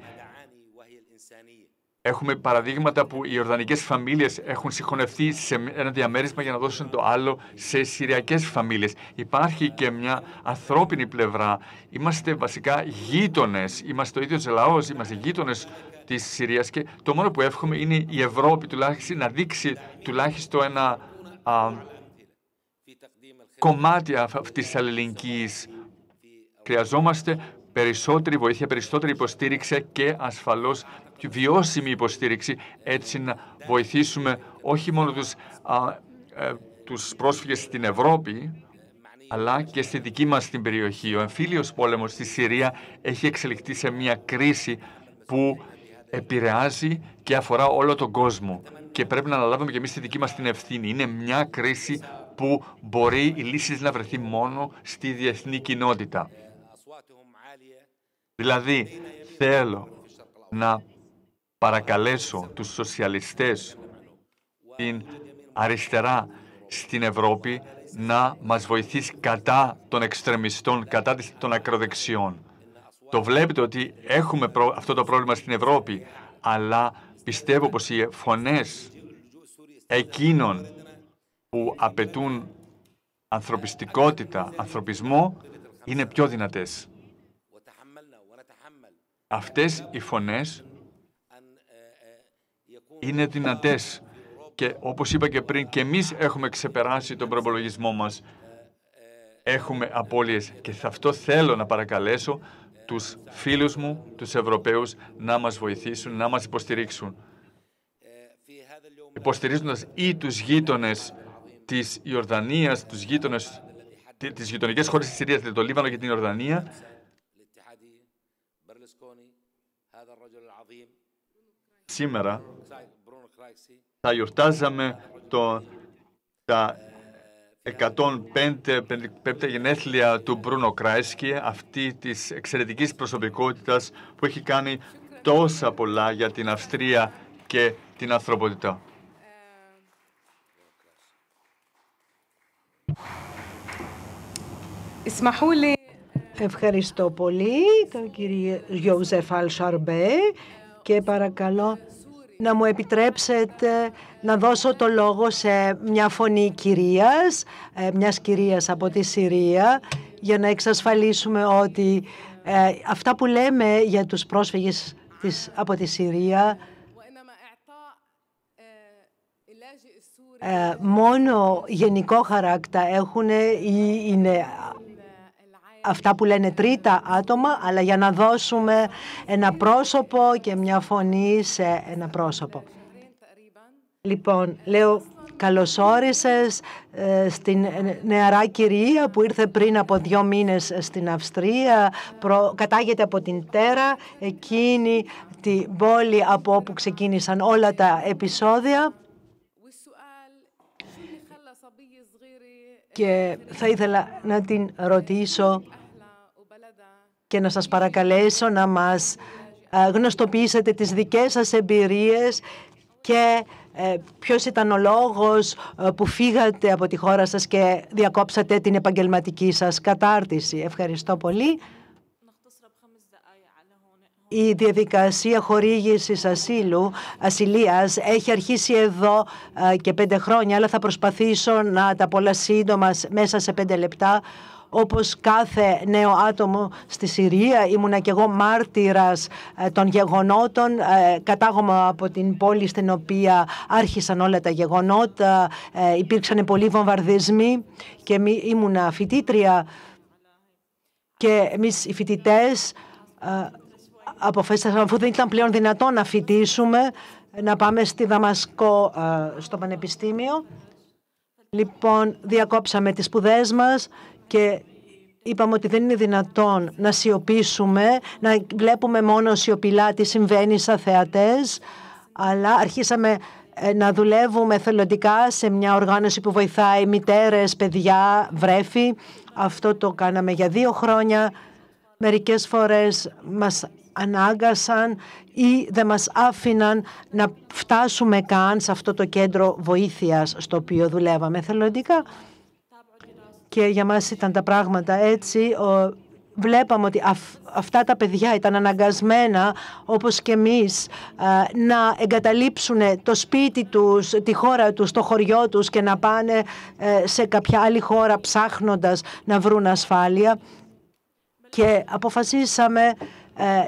έχουμε παραδείγματα που οι Ιορδανικές φαμίλιες έχουν συγχωνευτεί σε ένα διαμέρισμα για να δώσουν το άλλο σε Συριακές φαμίλιες. Υπάρχει και μια ανθρώπινη πλευρά. Είμαστε βασικά γείτονες, είμαστε ο ίδιος λαός, είμαστε γείτονες της Συρίας και το μόνο που εύχομαι είναι η Ευρώπη τουλάχιστον να δείξει τουλάχιστον ένα κομμάτι αυτής της αλληλεγγύης. Χρειαζόμαστε περισσότερη βοήθεια, περισσότερη υποστήριξη και ασφαλώς βιώσιμη υποστήριξη, έτσι να βοηθήσουμε όχι μόνο τους πρόσφυγες στην Ευρώπη, αλλά και στη δική μας την περιοχή. Ο εμφύλιος πόλεμος στη Συρία έχει εξελιχθεί σε μια κρίση που επηρεάζει και αφορά όλο τον κόσμο. Και πρέπει να αναλάβουμε και εμείς τη δική μας την ευθύνη. Είναι μια κρίση που μπορεί η λύση να βρεθεί μόνο στη διεθνή κοινότητα. Δηλαδή, θέλω να παρακαλέσω τους σοσιαλιστές, την αριστερά στην Ευρώπη, να μας βοηθήσει κατά των εξτρεμιστών, κατά των ακροδεξιών. Το βλέπετε ότι έχουμε αυτό το πρόβλημα στην Ευρώπη, αλλά πιστεύω πως οι φωνές εκείνων που απαιτούν ανθρωπιστικότητα, ανθρωπισμό, είναι πιο δυνατές. Αυτές οι φωνές είναι δυνατές και όπως είπα και πριν, και εμείς έχουμε ξεπεράσει τον προπολογισμό μας. Έχουμε απώλειες και σε αυτό θέλω να παρακαλέσω τους φίλους μου, τους Ευρωπαίους, να μας βοηθήσουν, να μας υποστηρίξουν. Υποστηρίζοντας ή τους γείτονες της Ιορδανίας, τους γείτονες, τις γειτονικές χώρες της Συρίας, δηλαδή το Λίβανο και την Ιορδανία. Σήμερα θα γιορτάζαμε τα 105 γενέθλια του Μπρούνο Κράισκι, αυτή της εξαιρετικής προσωπικότητας που έχει κάνει τόσα πολλά για την Αυστρία και την ανθρωπότητα. Ευχαριστώ πολύ τον κύριο Γιώζεφ Αλ-Σαρμπέ και παρακαλώ να μου επιτρέψετε να δώσω το λόγο σε μια φωνή κυρίας, μιας κυρίας από τη Συρία, για να εξασφαλίσουμε ότι αυτά που λέμε για τους πρόσφυγες από τη Συρία μόνο γενικό χαράκτα έχουν ή είναι αυτά που λένε τρίτα άτομα, αλλά για να δώσουμε ένα πρόσωπο και μια φωνή σε ένα πρόσωπο. Λοιπόν, λέω καλώς όρισες στην νεαρά κυρία που ήρθε πριν από 2 μήνες στην Αυστρία, κατάγεται από την Τέρα, εκείνη την πόλη από όπου ξεκίνησαν όλα τα επεισόδια. Και θα ήθελα να την ρωτήσω και να σας παρακαλέσω να μας γνωστοποιήσετε τις δικές σας εμπειρίες και ποιος ήταν ο λόγος που φύγατε από τη χώρα σας και διακόψατε την επαγγελματική σας κατάρτιση. Ευχαριστώ πολύ. Η διαδικασία χορήγησης ασυλίας έχει αρχίσει εδώ και 5 χρόνια, αλλά θα προσπαθήσω να τα πω σύντομα μέσα σε 5 λεπτά. Όπως κάθε νέο άτομο στη Συρία, ήμουνα και εγώ μάρτυρας των γεγονότων. Κατάγομαι από την πόλη στην οποία άρχισαν όλα τα γεγονότα. Υπήρξαν πολλοί βομβαρδισμοί και ήμουνα φοιτήτρια και εμείς οι φοιτητές αποφάσισαμε, αφού δεν ήταν πλέον δυνατόν να φοιτήσουμε, να πάμε στη Δαμασκό στο Πανεπιστήμιο. Λοιπόν, διακόψαμε τις σπουδές μας και είπαμε ότι δεν είναι δυνατόν να σιωπήσουμε, να βλέπουμε μόνο σιωπηλά τι συμβαίνει σαν θεατές, αλλά αρχίσαμε να δουλεύουμε εθελοντικά σε μια οργάνωση που βοηθάει μητέρες, παιδιά, βρέφη. Αυτό το κάναμε για 2 χρόνια. Μερικές φορές μας ανάγκασαν ή δεν μας άφηναν να φτάσουμε καν σε αυτό το κέντρο βοήθειας στο οποίο δουλεύαμε εθελοντικά. Και για μας ήταν τα πράγματα έτσι. Βλέπαμε ότι αυτά τα παιδιά ήταν αναγκασμένα, όπως και εμείς, να εγκαταλείψουν το σπίτι τους, τη χώρα τους, το χωριό τους και να πάνε σε κάποια άλλη χώρα ψάχνοντας να βρουν ασφάλεια. Και αποφασίσαμε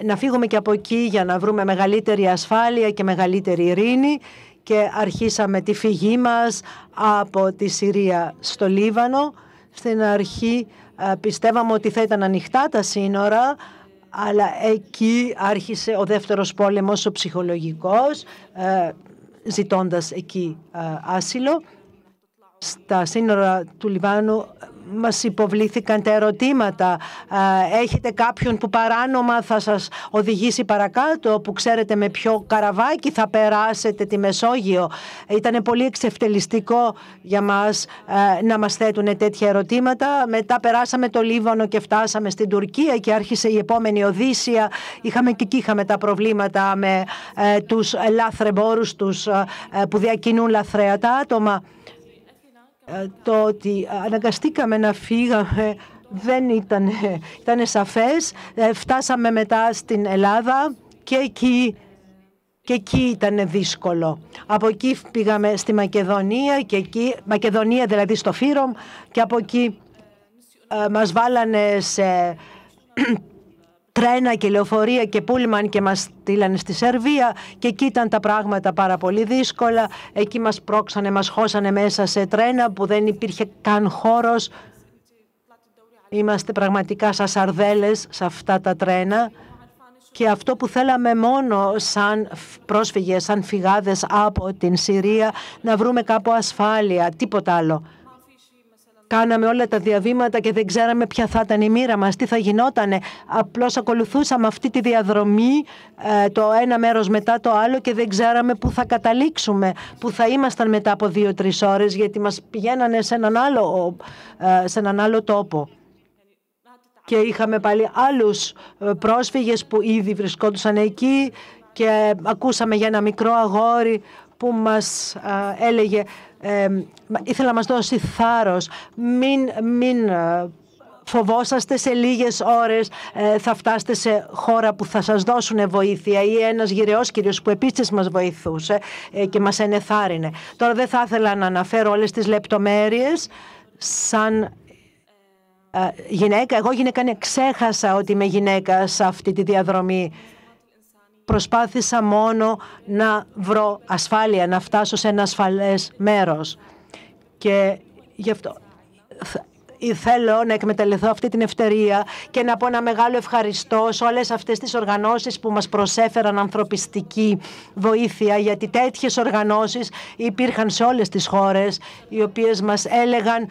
να φύγουμε και από εκεί για να βρούμε μεγαλύτερη ασφάλεια και μεγαλύτερη ειρήνη και αρχίσαμε τη φυγή μας από τη Συρία στο Λίβανο. Στην αρχή πιστεύαμε ότι θα ήταν ανοιχτά τα σύνορα, αλλά εκεί άρχισε ο δεύτερος πόλεμος, ο ψυχολογικός, ζητώντας εκεί άσυλο. στα σύνορα του Λιβάνου μας υποβλήθηκαν τα ερωτήματα. Έχετε κάποιον που παράνομα θα σας οδηγήσει παρακάτω, που ξέρετε με ποιο καραβάκι θα περάσετε τη Μεσόγειο? Ήταν πολύ εξευτελιστικό για μας να μας θέτουν τέτοια ερωτήματα. Μετά περάσαμε το Λίβανο και φτάσαμε στην Τουρκία και άρχισε η επόμενη Οδύσσια. Είχαμε τα προβλήματα με τους λάθρεμπόρους, που διακινούν λαθρέα τα άτομα. Το ότι αναγκαστήκαμε να φύγαμε δεν ήταν σαφές. Φτάσαμε μετά στην Ελλάδα και εκεί ήταν δύσκολο. Από εκεί πήγαμε στη Μακεδονία, Μακεδονία δηλαδή στο Φύρομ, και από εκεί μας βάλανε σε τρένα και λεωφορεία και πούλμαν και μας στείλανε στη Σερβία, και εκεί ήταν τα πράγματα πάρα πολύ δύσκολα. Εκεί μας πρόξανε, μας χώσανε μέσα σε τρένα που δεν υπήρχε καν χώρος. Είμαστε πραγματικά σαν σαρδέλες σε αυτά τα τρένα, και αυτό που θέλαμε μόνο σαν πρόσφυγες, σαν φυγάδες από την Συρία, να βρούμε κάπου ασφάλεια, τίποτα άλλο. Κάναμε όλα τα διαβήματα και δεν ξέραμε ποια θα ήταν η μοίρα μας, τι θα γινότανε. Απλώς ακολουθούσαμε αυτή τη διαδρομή, το ένα μέρος μετά το άλλο, και δεν ξέραμε πού θα καταλήξουμε, πού θα ήμασταν μετά από 2-3 ώρες, γιατί μας πηγαίνανε σε έναν άλλο τόπο. Και είχαμε πάλι άλλους πρόσφυγες που ήδη βρισκόντουσαν εκεί, και ακούσαμε για ένα μικρό αγόρι που μας έλεγε, ήθελα να μας δώσει θάρρος, μην φοβόσαστε, σε λίγες ώρες θα φτάσετε σε χώρα που θα σας δώσουν βοήθεια. Ή ένας γυρεός κύριος που επίσης μας βοηθούσε και μας ενεθάρρυνε. Τώρα δεν θα ήθελα να αναφέρω όλες τις λεπτομέρειες. Σαν γυναίκα, εγώ γυναίκα, ξέχασα ότι είμαι γυναίκα σε αυτή τη διαδρομή. Προσπάθησα μόνο να βρω ασφάλεια, να φτάσω σε ένα ασφαλές μέρος. Και γι' αυτό θέλω να εκμεταλλευτώ αυτή την ευκαιρία και να πω ένα μεγάλο ευχαριστώ σε όλες αυτές τις οργανώσεις που μας προσέφεραν ανθρωπιστική βοήθεια, γιατί τέτοιες οργανώσεις υπήρχαν σε όλες τις χώρες, οι οποίες μας έλεγαν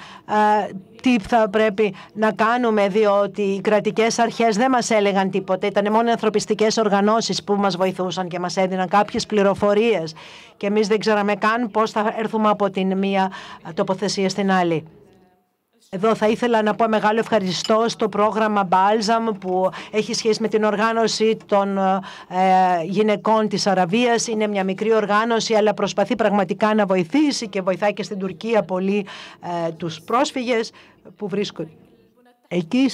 τι θα πρέπει να κάνουμε, διότι οι κρατικές αρχές δεν μας έλεγαν τίποτα. Ήταν μόνο ανθρωπιστικές οργανώσεις που μας βοηθούσαν και μας έδιναν κάποιες πληροφορίες, και εμείς δεν ξέραμε καν πώς θα έρθουμε από την μία τοποθεσία στην άλλη. Εδώ θα ήθελα να πω μεγάλο ευχαριστώ στο πρόγραμμα Balsam, που έχει σχέση με την οργάνωση των γυναικών της Αραβίας. Είναι μια μικρή οργάνωση, αλλά προσπαθεί πραγματικά να βοηθήσει, και βοηθάει και στην Τουρκία πολύ τους πρόσφυγες που βρίσκονται εκεί,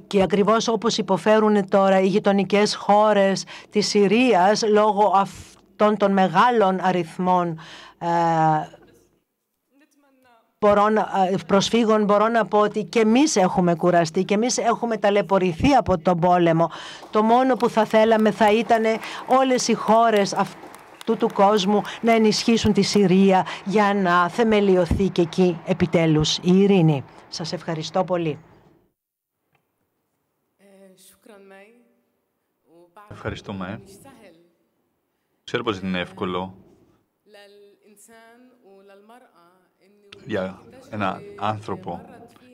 και ακριβώς όπως υποφέρουν τώρα οι γειτονικές χώρες της Συρίας λόγω αυτών των μεγάλων αριθμών προσφύγων, μπορώ να πω ότι και εμείς έχουμε κουραστεί και εμείς έχουμε ταλαιπωρηθεί από τον πόλεμο. Το μόνο που θα θέλαμε θα ήταν όλες οι χώρες αυτού του κόσμου να ενισχύσουν τη Συρία για να θεμελιωθεί και εκεί επιτέλους η ειρήνη. Σας ευχαριστώ πολύ. Ευχαριστώ, Μαέ. Ξέρω πως δεν είναι εύκολο για ένα άνθρωπο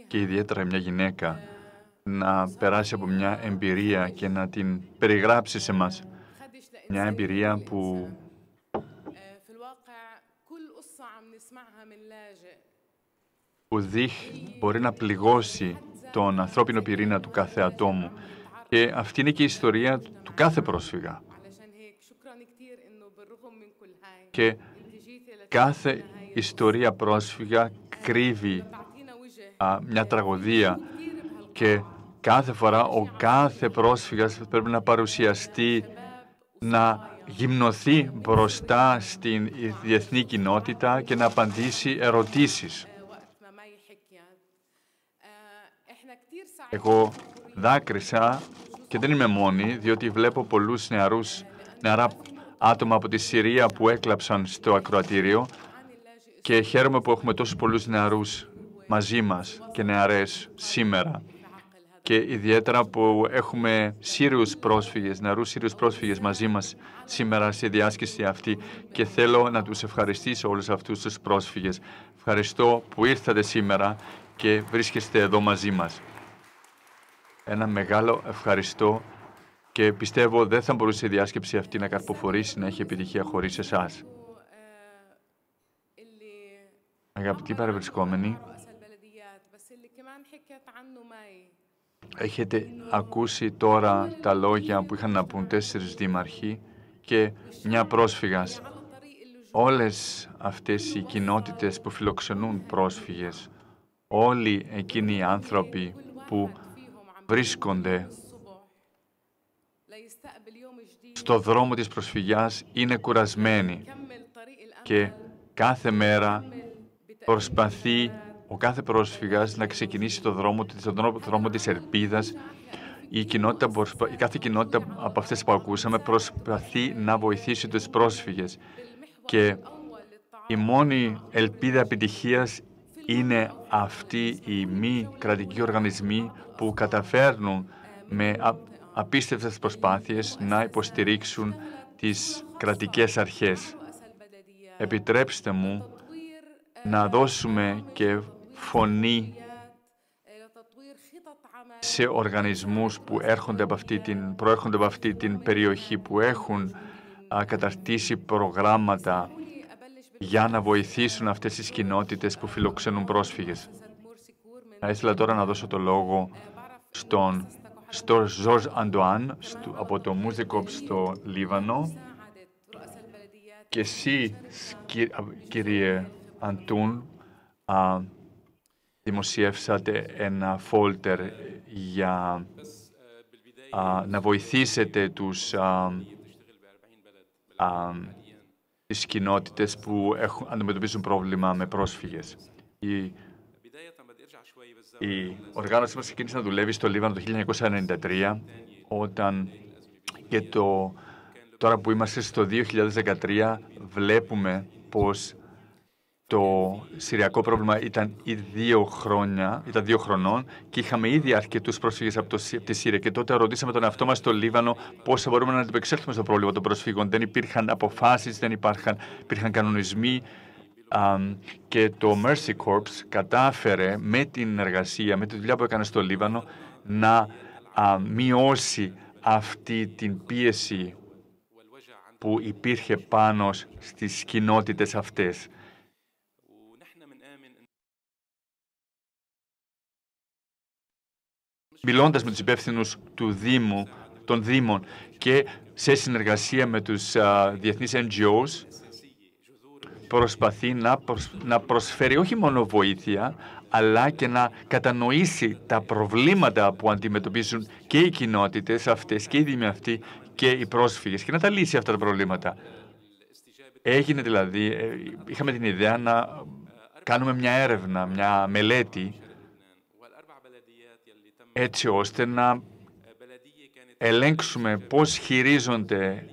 και ιδιαίτερα μια γυναίκα να περάσει από μια εμπειρία και να την περιγράψει σε μας. Μια εμπειρία που μπορεί να πληγώσει τον ανθρώπινο πυρήνα του κάθε ατόμου. Και αυτή είναι και η ιστορία του κάθε πρόσφυγα. Και κάθε ιστορία πρόσφυγα κρύβει μια τραγωδία, και κάθε φορά ο κάθε πρόσφυγας πρέπει να παρουσιαστεί, να γυμνοθεί μπροστά στην διεθνή κοινότητα και να απαντήσει ερωτήσεις. Εγώ δάκρυσα και δεν είμαι μόνη, διότι βλέπω πολλούς νεαρά άτομα από τη Συρία που έκλαψαν στο ακροατήριο, και χαίρομαι που έχουμε τόσους πολλούς νεαρούς μαζί μας και νεαρές σήμερα. και ιδιαίτερα που έχουμε Σύριους πρόσφυγες, νεαρούς Σύριους πρόσφυγες μαζί μας σήμερα στη διάσκεψη αυτή και θέλω να τους ευχαριστήσω όλους αυτούς τους πρόσφυγες. Ευχαριστώ που ήρθατε σήμερα και βρίσκεστε εδώ μαζί μας. Ένα μεγάλο ευχαριστώ και πιστεύω δεν θα μπορούσε η διάσκεψη αυτή να καρποφορήσει, να έχει επιτυχία χωρίς εσάς. Αγαπητοί παρευρισκόμενοι, έχετε ακούσει τώρα τα λόγια που είχαν να πούν 4 δήμαρχοι και μια πρόσφυγας. Όλες αυτές οι κοινότητες που φιλοξενούν πρόσφυγες, όλοι εκείνοι οι άνθρωποι που βρίσκονται στο δρόμο της προσφυγιάς είναι κουρασμένοι και κάθε μέρα προσπαθεί ο κάθε πρόσφυγας να ξεκινήσει το δρόμο της ελπίδας. Η κάθε κοινότητα από αυτές που ακούσαμε προσπαθεί να βοηθήσει τους πρόσφυγες και η μόνη ελπίδα επιτυχίας είναι αυτοί οι μη κρατικοί οργανισμοί που καταφέρνουν με απίστευτες προσπάθειες να υποστηρίξουν τις κρατικές αρχές. Επιτρέψτε μου να δώσουμε και φωνή σε οργανισμούς που προέρχονται από αυτή την περιοχή, που έχουν καταρτήσει προγράμματα για να βοηθήσουν αυτές τις κοινότητες που φιλοξενούν πρόσφυγες. Θα ήθελα τώρα να δώσω το λόγο στον Ζορζ Αντουάν από το Μουζεκόπ στο Λίβανο και εσύ, κύριε Αντούν, δημοσιεύσατε ένα φόλτερ για να βοηθήσετε τις κοινότητες που αντιμετωπίζουν πρόβλημα με πρόσφυγες. Η οργάνωση μας ξεκίνησε να δουλεύει στο Λίβανο το 1993, και τώρα που είμαστε στο 2013 βλέπουμε πως το συριακό πρόβλημα ήταν 2 χρονών και είχαμε ήδη αρκετούς πρόσφυγες από τη Σύρια. Και τότε ρωτήσαμε τον εαυτό μας στο Λίβανο πώς θα μπορούμε να αντιπεξέλθουμε στο πρόβλημα των προσφύγων. Δεν υπήρχαν αποφάσεις, δεν υπήρχαν κανονισμοί. Και το Mercy Corps κατάφερε με την εργασία, με τη δουλειά που έκανε στο Λίβανο, να μειώσει αυτή την πίεση που υπήρχε πάνω στις κοινότητες αυτές. Μιλώντας με τους υπεύθυνους των Δήμων και σε συνεργασία με τους διεθνείς NGOs, προσπαθεί να προσφέρει όχι μόνο βοήθεια, αλλά και να κατανοήσει τα προβλήματα που αντιμετωπίζουν και οι κοινότητες αυτές και οι δήμοι αυτοί και οι πρόσφυγες και να τα λύσει αυτά τα προβλήματα. Είχαμε την ιδέα να κάνουμε μια έρευνα, μια μελέτη, έτσι ώστε να ελέγξουμε πώς χειρίζονται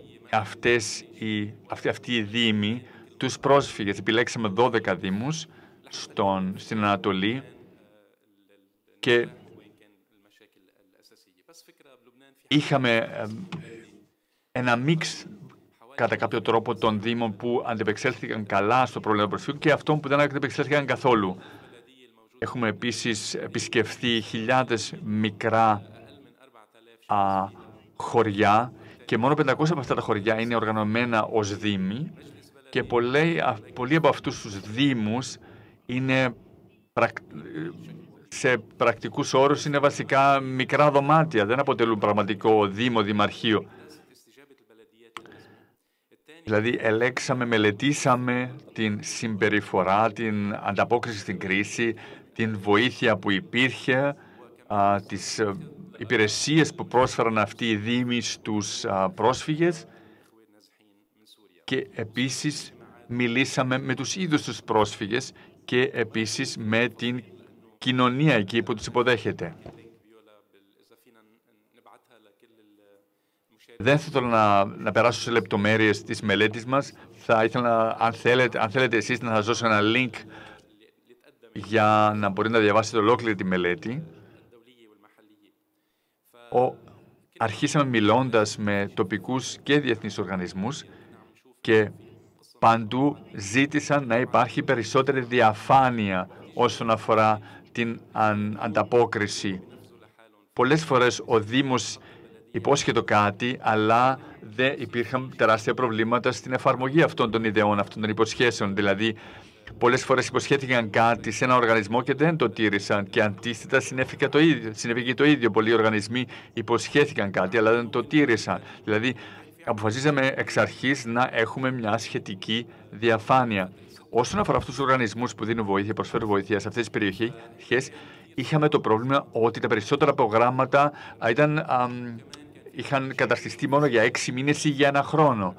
αυτοί οι δήμοι τους πρόσφυγες. Επιλέξαμε 12 δήμους στην Ανατολή και είχαμε ένα μίξ κατά κάποιο τρόπο των δήμων που αντεπεξέλθηκαν καλά στο πρόβλημα προσφύγων και αυτών που δεν αντεπεξέλθηκαν καθόλου. Έχουμε επίσης επισκεφθεί χιλιάδες μικρά χωριά και μόνο 500 από αυτά τα χωριά είναι οργανωμένα ως δήμοι και πολλοί από αυτούς τους δήμους είναι σε πρακτικούς όρους είναι βασικά μικρά δωμάτια, δεν αποτελούν πραγματικό δήμο, δημαρχείο. Δηλαδή, μελετήσαμε την συμπεριφορά, την ανταπόκριση στην κρίση, την βοήθεια που υπήρχε, τις υπηρεσίες που πρόσφεραν αυτοί οι δήμοι στους πρόσφυγες και επίσης μιλήσαμε με τους ίδιους τους πρόσφυγες και επίσης με την κοινωνία εκεί που τους υποδέχεται. Δεν θα ήθελα να περάσω σε λεπτομέρειες της μελέτης μας. Θα ήθελα, αν θέλετε εσείς, να σας δώσω ένα link για να μπορείτε να διαβάσετε ολόκληρη τη μελέτη. αρχίσαμε μιλώντας με τοπικούς και διεθνείς οργανισμούς και παντού ζήτησαν να υπάρχει περισσότερη διαφάνεια όσον αφορά την ανταπόκριση. Πολλές φορές ο Δήμος υπόσχετο κάτι, αλλά δεν υπήρχαν τεράστια προβλήματα στην εφαρμογή αυτών των ιδεών, αυτών των υποσχέσεων. Δηλαδή, πολλές φορές υποσχέθηκαν κάτι σε ένα οργανισμό και δεν το τήρησαν και αντίθετα συνέβη το ίδιο. Πολλοί οργανισμοί υποσχέθηκαν κάτι, αλλά δεν το τήρησαν. Δηλαδή, αποφασίσαμε εξ αρχής να έχουμε μια σχετική διαφάνεια. Όσον αφορά αυτούς τους οργανισμούς που δίνουν βοήθεια, προσφέρουν βοήθεια σε αυτές τις περιοχές, είχαμε το πρόβλημα ότι τα περισσότερα προγράμματα είχαν καταρτιστεί μόνο για 6 μήνες ή για 1 χρόνο.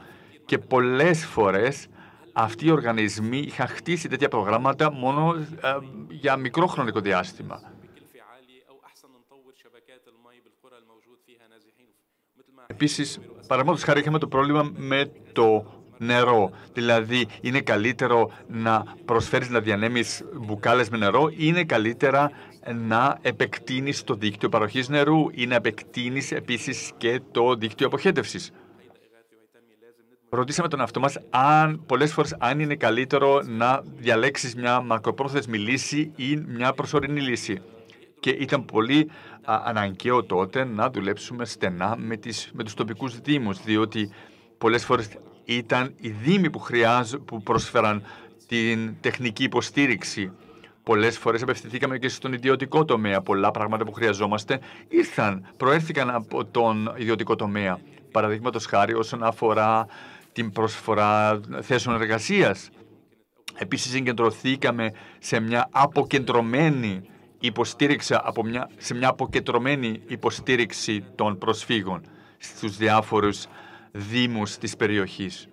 Και πολλές φορές αυτοί οι οργανισμοί είχαν χτίσει τέτοια προγράμματα μόνο για μικρό χρονικό διάστημα. Επίσης, παραδείγματος χάρη, είχαμε το πρόβλημα με το νερό. Δηλαδή, είναι καλύτερο να προσφέρεις, να διανέμεις μπουκάλες με νερό, ή είναι καλύτερα να επεκτείνεις το δίκτυο παροχής νερού ή να επεκτείνεις επίσης και το δίκτυο αποχέτευσης. Ρωτήσαμε τον εαυτό μας πολλές φορές αν είναι καλύτερο να διαλέξεις μια μακροπρόθεσμη λύση ή μια προσωρινή λύση. Και ήταν πολύ αναγκαίο τότε να δουλέψουμε στενά με τους τοπικούς δήμους, διότι πολλές φορές ήταν οι δήμοι που προσφέραν την τεχνική υποστήριξη. Πολλές φορές απευθυνθήκαμε και στον ιδιωτικό τομέα. Πολλά πράγματα που χρειαζόμαστε προέρθηκαν από τον ιδιωτικό τομέα. Παραδείγματος χάρη όσον αφορά την προσφορά θέσεων εργασίας. Επίσης, συγκεντρωθήκαμε σε μια αποκεντρωμένη υποστήριξη, σε μια αποκεντρωμένη υποστήριξη των προσφύγων στους διάφορους δήμους της περιοχής.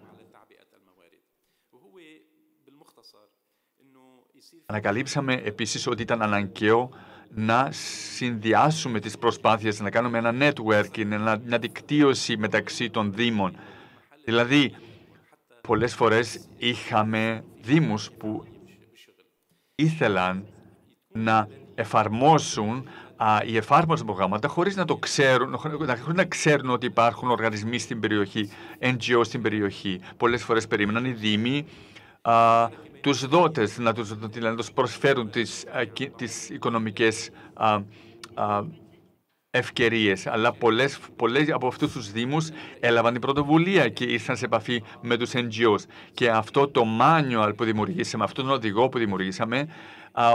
Ανακαλύψαμε επίσης ότι ήταν αναγκαίο να συνδυάσουμε τις προσπάθειες, να κάνουμε ένα networking, μια δικτύωση μεταξύ των δήμων. Δηλαδή, πολλές φορές είχαμε δήμους που ήθελαν να εφαρμόσουν οι εφάρμοστα προγράμματα χωρίς να το ξέρουν, χωρίς να ξέρουν ότι υπάρχουν οργανισμοί στην περιοχή, NGO στην περιοχή. Πολλές φορές περίμεναν οι δήμοι τους δότες να τους προσφέρουν τις οικονομικές ευκαιρίες. Αλλά πολλές από αυτούς τους δήμους έλαβαν την πρωτοβουλία και ήρθαν σε επαφή με τους NGOs. Και αυτό το manual που δημιουργήσαμε, αυτόν τον οδηγό που δημιουργήσαμε,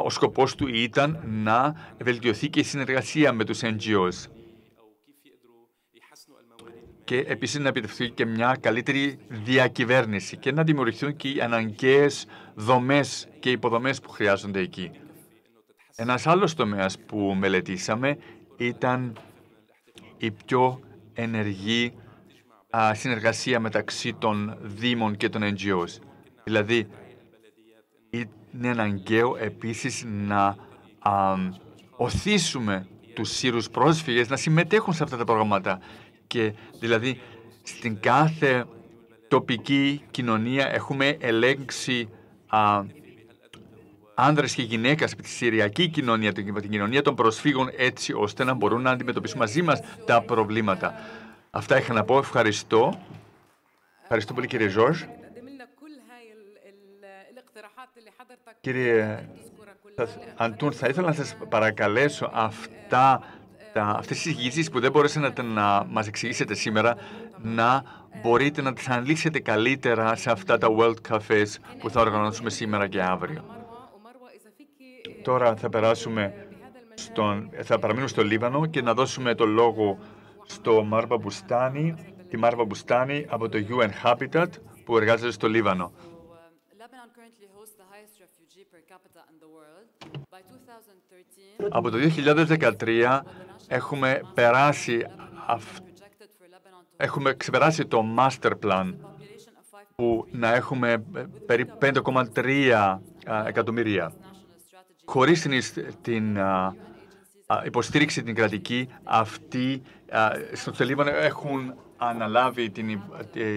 ο σκοπός του ήταν να βελτιωθεί και η συνεργασία με τους NGOs. Και επίσης να επιτευχθεί και μια καλύτερη διακυβέρνηση και να δημιουργηθούν και οι αναγκαίες δομές και υποδομές που χρειάζονται εκεί. Ένας άλλος τομέας που μελετήσαμε ήταν η πιο ενεργή συνεργασία μεταξύ των δήμων και των NGOs. Δηλαδή, είναι αναγκαίο επίσης να οθήσουμε τους Σύρους πρόσφυγες να συμμετέχουν σε αυτά τα προγράμματα. Και δηλαδή στην κάθε τοπική κοινωνία έχουμε ελέγξει άνδρες και γυναίκες από τη Συριακή κοινωνία, την κοινωνία των προσφύγων, έτσι ώστε να μπορούν να αντιμετωπίσουν μαζί μας τα προβλήματα. Αυτά είχα να πω. Ευχαριστώ. Ευχαριστώ πολύ, κύριε Ζορζ. Κύριε Αντούν, θα ήθελα να σας παρακαλέσω αυτές τις εισηγήσεις που δεν μπορέσατε να μας εξηγήσετε σήμερα, να μπορείτε να τις αναλύσετε καλύτερα σε αυτά τα World Cafés που θα οργανώσουμε σήμερα και αύριο. Τώρα θα παραμείνουμε στο Λίβανο και να δώσουμε το λόγο στο τη Μάρβα Μπουστάνη από το UN Habitat που εργάζεται στο Λίβανο. Από το 2013 έχουμε ξεπεράσει το Master Plan που να έχουμε περίπου 5,3 εκατομμύρια. Χωρίς την υποστήριξη την κρατική, αυτοί στο Λίβανο έχουν αναλάβει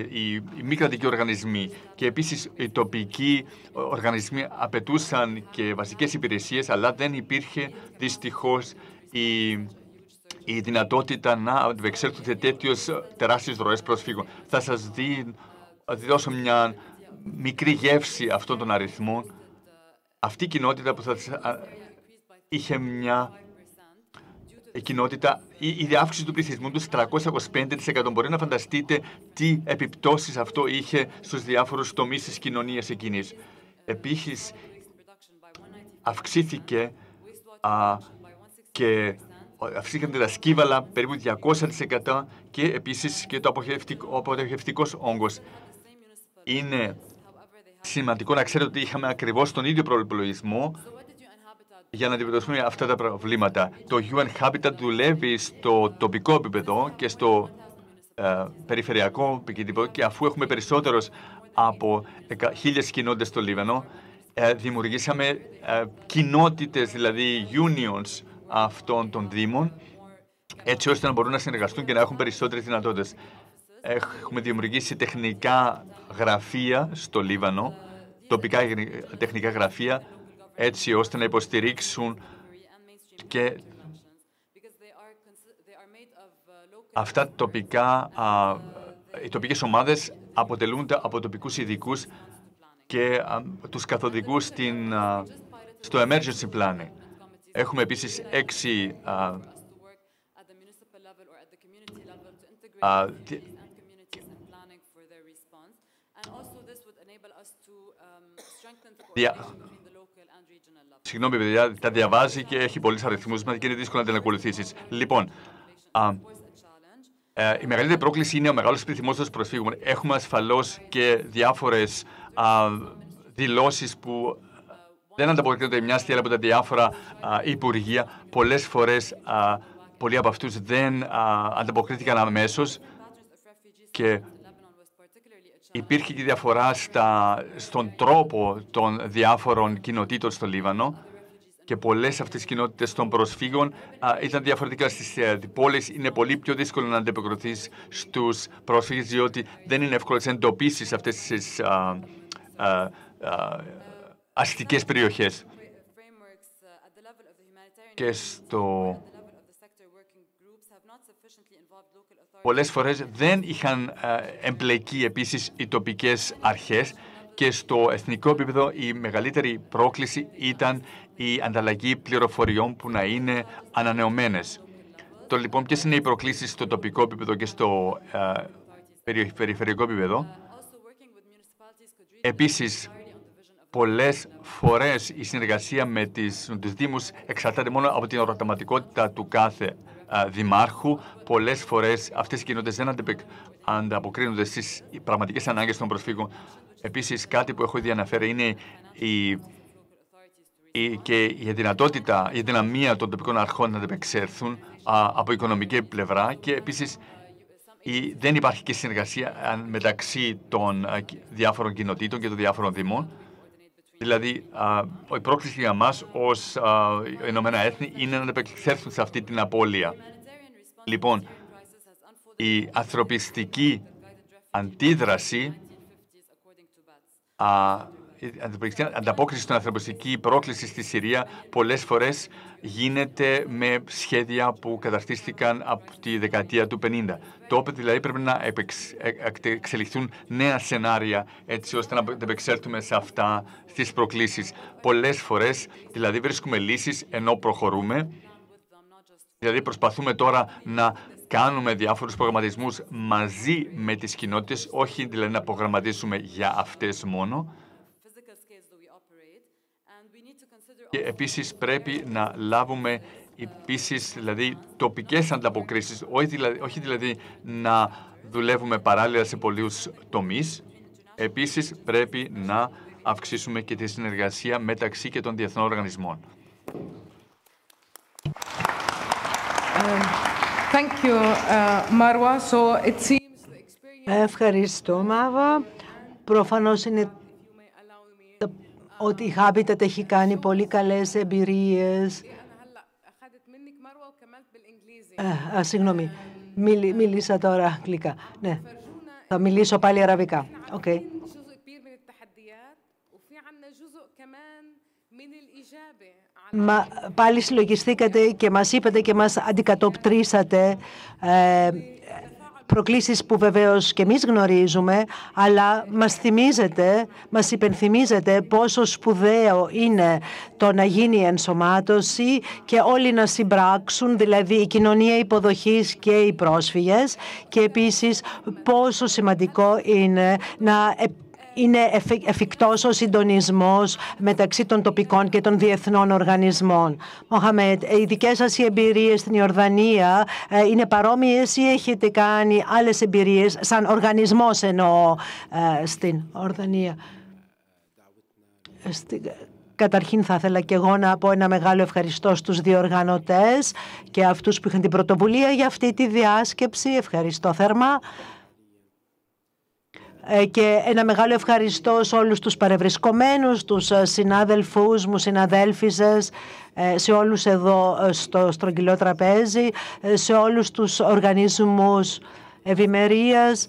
οι μη κρατικοί οργανισμοί και επίσης οι τοπικοί οργανισμοί απαιτούσαν και βασικές υπηρεσίες, αλλά δεν υπήρχε δυστυχώς η δυνατότητα να αντιπεξέλθουν σε τέτοιες τεράστιες ροές προσφύγων. Θα σας δώσω μια μικρή γεύση αυτών των αριθμών. Αυτή η κοινότητα που είχε μια κοινότητα, η αύξηση του πληθυσμού του 325%. Μπορεί να φανταστείτε τι επιπτώσεις αυτό είχε στους διάφορους τομείς της κοινωνίας εκείνης. Επίσης, αυξήθηκαν τα σκύβαλα περίπου 200% και επίσης και ο απορροφητικός όγκος. Είναι σημαντικό να ξέρετε ότι είχαμε ακριβώς τον ίδιο προϋπολογισμό για να αντιμετωπίσουμε αυτά τα προβλήματα. Το UN Habitat δουλεύει στο τοπικό επίπεδο και στο περιφερειακό επίπεδο και αφού έχουμε περισσότερους από 1.000 κοινότητες στο Λίβανο, δημιουργήσαμε κοινότητες, δηλαδή unions αυτών των δήμων, έτσι ώστε να μπορούν να συνεργαστούν και να έχουν περισσότερες δυνατότητες. Έχουμε δημιουργήσει τεχνικά γραφεία στο Λίβανο, τοπικά τεχνικά γραφεία, έτσι ώστε να υποστηρίξουν και αυτά οι τοπικές ομάδες αποτελούνται από τοπικούς ειδικούς και τους καθοδηγούς στο emergency planning. Έχουμε επίσης 6 Συγγνώμη, παιδιά, τα διαβάζει και έχει πολλούς αριθμούς και είναι δύσκολο να την ακολουθήσεις. Λοιπόν, η μεγαλύτερη πρόκληση είναι ο μεγάλος πληθυσμός των προσφύγων. Έχουμε ασφαλώς και διάφορες δηλώσεις που δεν ανταποκρίνονται μια στη άλλη από τα διάφορα υπουργεία. Πολλές φορές πολλοί από αυτούς δεν ανταποκρίθηκαν αμέσως και υπήρχε και διαφορά στον τρόπο των διάφορων κοινοτήτων στο Λίβανο και πολλές αυτές τις κοινότητες των προσφύγων ήταν διαφορετικά στις πόλεις. Είναι πολύ πιο δύσκολο να ανταποκριθείς στους πρόσφυγες, διότι δεν είναι εύκολο να εντοπίσεις αυτές τις αστικές περιοχές. Και πολλές φορές δεν είχαν εμπλεκεί επίσης οι τοπικές αρχές και στο εθνικό επίπεδο η μεγαλύτερη πρόκληση ήταν η ανταλλαγή πληροφοριών που να είναι ανανεωμένες. Λοιπόν, ποιες είναι οι προκλήσεις στο τοπικό επίπεδο και στο περιφερειακό επίπεδο? Επίσης, πολλές φορές η συνεργασία με τους Δήμους εξαρτάται μόνο από την ορατματικότητα του κάθε δημάρχου. Πολλές φορές αυτές οι κοινότητες δεν ανταποκρίνονται στις πραγματικές ανάγκες των προσφύγων. Επίσης, κάτι που έχω ήδη αναφέρει είναι και η δυναμία των τοπικών αρχών να ανταπεξέλθουν από οικονομική πλευρά και επίσης δεν υπάρχει και συνεργασία μεταξύ των διάφορων κοινοτήτων και των διάφορων δήμων. Δηλαδή, η πρόκληση για μας ως Ηνωμένα Έθνη είναι να ανταπεξέλθουν σε αυτή την απώλεια. Λοιπόν, η ανθρωπιστική αντίδραση, η ανταπόκριση στην ανθρωπιστική πρόκληση στη Συρία πολλές φορές γίνεται με σχέδια που καταρτίστηκαν από τη δεκαετία του 50. Τότε δηλαδή πρέπει να εξελιχθούν νέα σενάρια έτσι ώστε να επεξέλθουμε σε αυτά τις προκλήσεις. Πολλές φορές δηλαδή βρίσκουμε λύσεις ενώ προχωρούμε. Δηλαδή προσπαθούμε τώρα να κάνουμε διάφορους προγραμματισμούς μαζί με τις κοινότητες, όχι δηλαδή να προγραμματίσουμε για αυτές μόνο. Και επίσης πρέπει να λάβουμε επίσης δηλαδή τοπικές ανταποκρίσεις, όχι δηλαδή να δουλεύουμε παράλληλα σε πολλούς τομείς. Επίσης πρέπει να αυξήσουμε και τη συνεργασία μεταξύ και των διεθνών οργανισμών. Thank you, Marwa. So it seems Ευχαριστώ, Μάβα. Προφανώς είναι ότι η Habitat έχει κάνει πολύ καλές εμπειρίες. Συγγνώμη, μίλησα τώρα αγγλικά. Ναι, θα μιλήσω πάλι αραβικά. Okay. πάλι συλλογιστήκατε και μας είπατε και μας αντικατοπτρίσατε προκλήσεις που βεβαίως και εμείς γνωρίζουμε, αλλά μας υπενθυμίζετε πόσο σπουδαίο είναι το να γίνει η ενσωμάτωση και όλοι να συμπράξουν, δηλαδή η κοινωνία υποδοχής και οι πρόσφυγες, και επίσης πόσο σημαντικό είναι να είναι εφικτός ο συντονισμός μεταξύ των τοπικών και των διεθνών οργανισμών. Μοχαμέτ, οι δικές σας οι εμπειρίες στην Ιορδανία είναι παρόμοιες ή έχετε κάνει άλλες εμπειρίες, σαν οργανισμός εννοώ, στην Ιορδανία? Καταρχήν θα ήθελα και εγώ να πω ένα μεγάλο ευχαριστώ στους διοργανωτές και αυτούς που είχαν την πρωτοβουλία για αυτή τη διάσκεψη. Ευχαριστώ θερμά. Και ένα μεγάλο ευχαριστώ σε όλους τους παρευρισκομένους, τους συνάδελφούς μου, συναδέλφισες, σε όλους εδώ στο στρογγυλό τραπέζι, σε όλους τους οργανισμούς ευημερίας.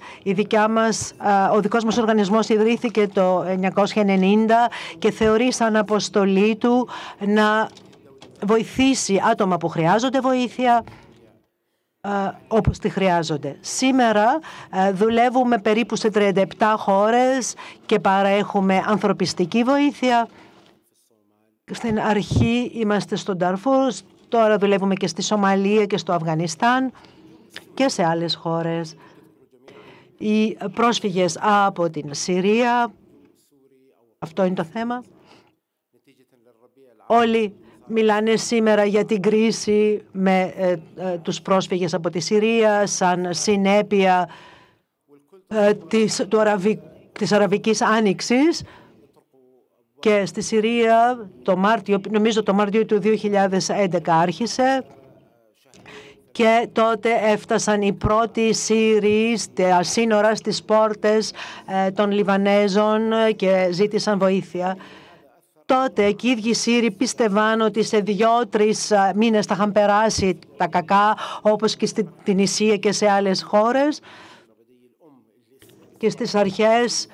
Ο δικός μας οργανισμός ιδρύθηκε το 1990 και θεωρεί σαν αποστολή του να βοηθήσει άτομα που χρειάζονται βοήθεια όπως τη χρειάζονται. Σήμερα δουλεύουμε περίπου σε 37 χώρες και παρέχουμε ανθρωπιστική βοήθεια. Στην αρχή είμαστε στον Νταρφούρ, τώρα δουλεύουμε και στη Σομαλία και στο Αφγανιστάν και σε άλλες χώρες. Οι πρόσφυγες από την Συρία, αυτό είναι το θέμα. Όλοι μιλάνε σήμερα για την κρίση με τους πρόσφυγες από τη Συρία σαν συνέπεια της Αραβικής Άνοιξης, και στη Συρία νομίζω το Μάρτιο του 2011 άρχισε, και τότε έφτασαν οι πρώτοι Σύριοι στα σύνορα, στις πόρτες των Λιβανέζων και ζήτησαν βοήθεια. Τότε και οι ίδιοι Σύριοι πίστευαν ότι σε 2-3 μήνες θα είχαν περάσει τα κακά, όπως και στην Τινησία και σε άλλες χώρες. Και στις αρχές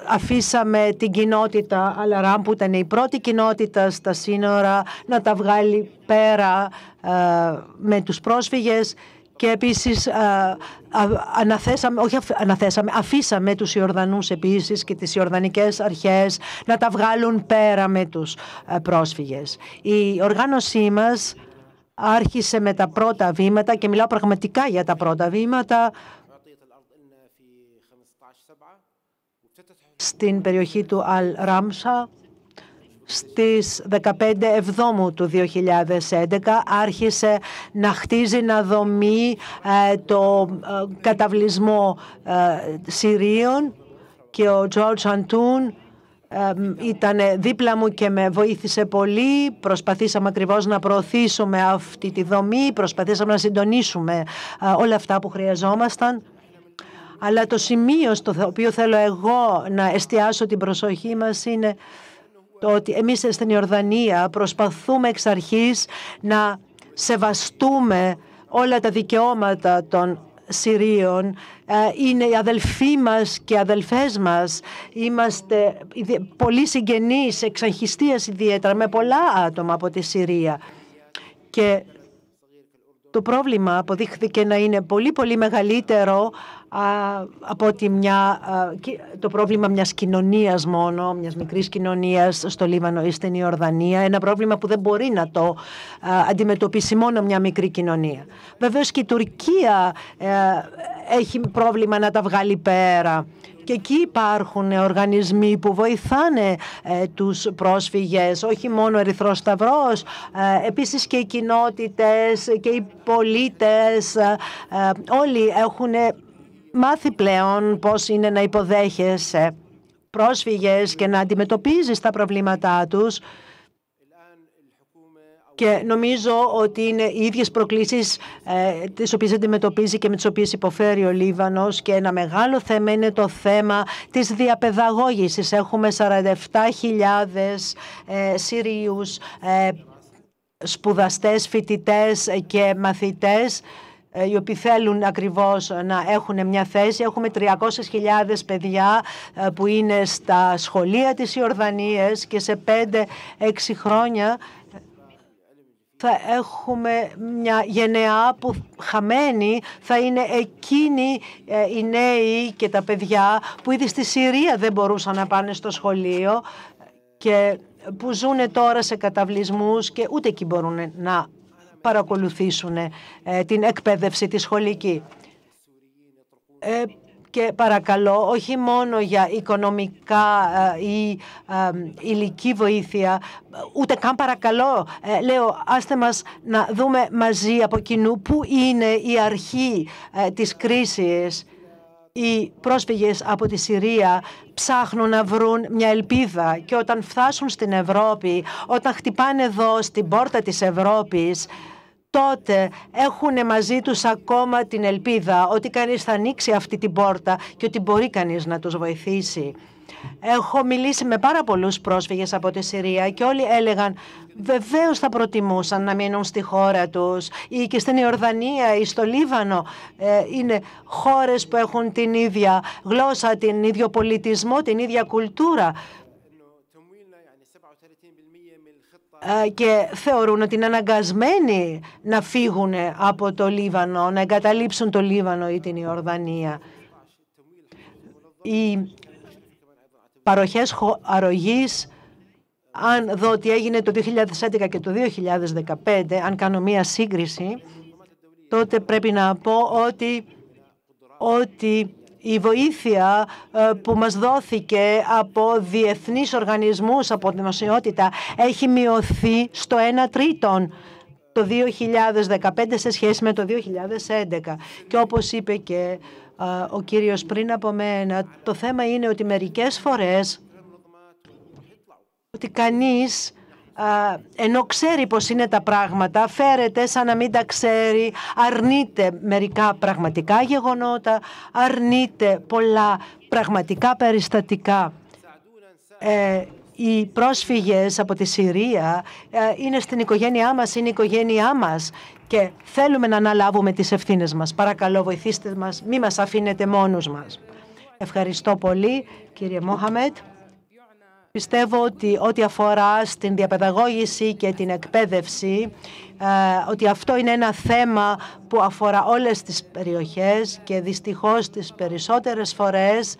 αφήσαμε την κοινότητα Αλαράμ, που ήταν η πρώτη κοινότητα στα σύνορα, να τα βγάλει πέρα με τους πρόσφυγες, και επίσης αφήσαμε τους Ιορδανούς επίσης και τις Ιορδανικές αρχές να τα βγάλουν πέρα με τους πρόσφυγες. Η οργάνωσή μας άρχισε με τα πρώτα βήματα, και μιλάω πραγματικά για τα πρώτα βήματα, στην περιοχή του Αλ-Ράμσα. Στις 15 Εβδόμου του 2011 άρχισε να χτίζει, να δομεί το καταβλισμό Συρίων, και ο Τζορτζ Αντούν ήταν δίπλα μου και με βοήθησε πολύ. Προσπαθήσαμε ακριβώς να προωθήσουμε αυτή τη δομή, προσπαθήσαμε να συντονίσουμε όλα αυτά που χρειαζόμασταν. Αλλά το σημείο στο οποίο θέλω εγώ να εστιάσω την προσοχή μας είναι το ότι εμείς στην Ιορδανία προσπαθούμε εξ αρχής να σεβαστούμε όλα τα δικαιώματα των Συρίων. Είναι οι αδελφοί μας και αδελφές μας. Είμαστε πολύ συγγενείς, εξ αρχιστίας ιδιαίτερα, με πολλά άτομα από τη Συρία. Και το πρόβλημα αποδείχθηκε να είναι πολύ πολύ μεγαλύτερο από ότι το πρόβλημα μιας κοινωνίας μόνο, μιας μικρής κοινωνίας στο Λίβανο ή στην Ιορδανία. Ένα πρόβλημα που δεν μπορεί να το αντιμετωπίσει μόνο μια μικρή κοινωνία. Βεβαίως και η Τουρκία έχει πρόβλημα να τα βγάλει πέρα. Και εκεί υπάρχουν οργανισμοί που βοηθάνε τους πρόσφυγες, όχι μόνο ο Ερυθρός Σταυρός, επίσης και οι κοινότητες και οι πολίτες. Όλοι έχουν μάθει πλέον πώς είναι να υποδέχεσαι πρόσφυγες και να αντιμετωπίζεις τα προβλήματά τους. Και νομίζω ότι είναι οι ίδιες προκλήσεις τις οποίες αντιμετωπίζει και με τις οποίες υποφέρει ο Λίβανος, και ένα μεγάλο θέμα είναι το θέμα της διαπαιδαγώγησης. Έχουμε 47.000 Συρίους σπουδαστές, φοιτητές και μαθητές οι οποίοι θέλουν ακριβώς να έχουν μια θέση. Έχουμε 300.000 παιδιά που είναι στα σχολεία της Ιορδανίας και σε 5-6 χρόνια θα έχουμε μια γενεά που χαμένη θα είναι εκείνοι οι νέοι και τα παιδιά που ήδη στη Συρία δεν μπορούσαν να πάνε στο σχολείο και που ζουν τώρα σε καταβλισμούς και ούτε εκεί μπορούν να παρακολουθήσουν την εκπαίδευση τη σχολική. Και παρακαλώ, όχι μόνο για οικονομικά ή υλική βοήθεια, ούτε καν παρακαλώ, λέω, άστε μας να δούμε μαζί από κοινού πού είναι η αρχή της κρίσης. Οι πρόσφυγες από τη Συρία ψάχνουν να βρουν μια ελπίδα και όταν φτάσουν στην Ευρώπη, όταν χτυπάνε εδώ στην πόρτα της Ευρώπης, τότε έχουν μαζί τους ακόμα την ελπίδα ότι κανείς θα ανοίξει αυτή την πόρτα και ότι μπορεί κανείς να τους βοηθήσει. Έχω μιλήσει με πάρα πολλούς πρόσφυγες από τη Συρία και όλοι έλεγαν βεβαίως θα προτιμούσαν να μείνουν στη χώρα τους ή και στην Ιορδανία ή στο Λίβανο. Είναι χώρες που έχουν την ίδια γλώσσα, την ίδιο πολιτισμό, την ίδια κουλτούρα. Και θεωρούν ότι είναι αναγκασμένοι να φύγουν από το Λίβανο, να εγκαταλείψουν το Λίβανο ή την Ιορδανία. Οι παροχές αρρωγής, αν δω τι έγινε το 2011 και το 2015, αν κάνω μία σύγκριση, τότε πρέπει να πω ότι η βοήθεια που μας δόθηκε από διεθνείς οργανισμούς, από δημοσιότητα, έχει μειωθεί στο 1/3 το 2015 σε σχέση με το 2011. Και όπως είπε και ο κύριος πριν από μένα, το θέμα είναι ότι μερικές φορές ότι κανείς ενώ ξέρει πώς είναι τα πράγματα, φέρεται σαν να μην τα ξέρει, αρνείται μερικά πραγματικά γεγονότα, αρνείται πολλά πραγματικά περιστατικά. Οι πρόσφυγες από τη Συρία είναι στην οικογένειά μας, είναι η οικογένειά μας και θέλουμε να αναλάβουμε τις ευθύνες μας. Παρακαλώ, βοηθήστε μας, μη μας αφήνετε μόνους μας. Ευχαριστώ πολύ, κύριε Μοχαμέτ. Πιστεύω ότι ό,τι αφορά στην διαπαιδαγώγηση και την εκπαίδευση, ότι αυτό είναι ένα θέμα που αφορά όλες τις περιοχές και δυστυχώς τις περισσότερες φορές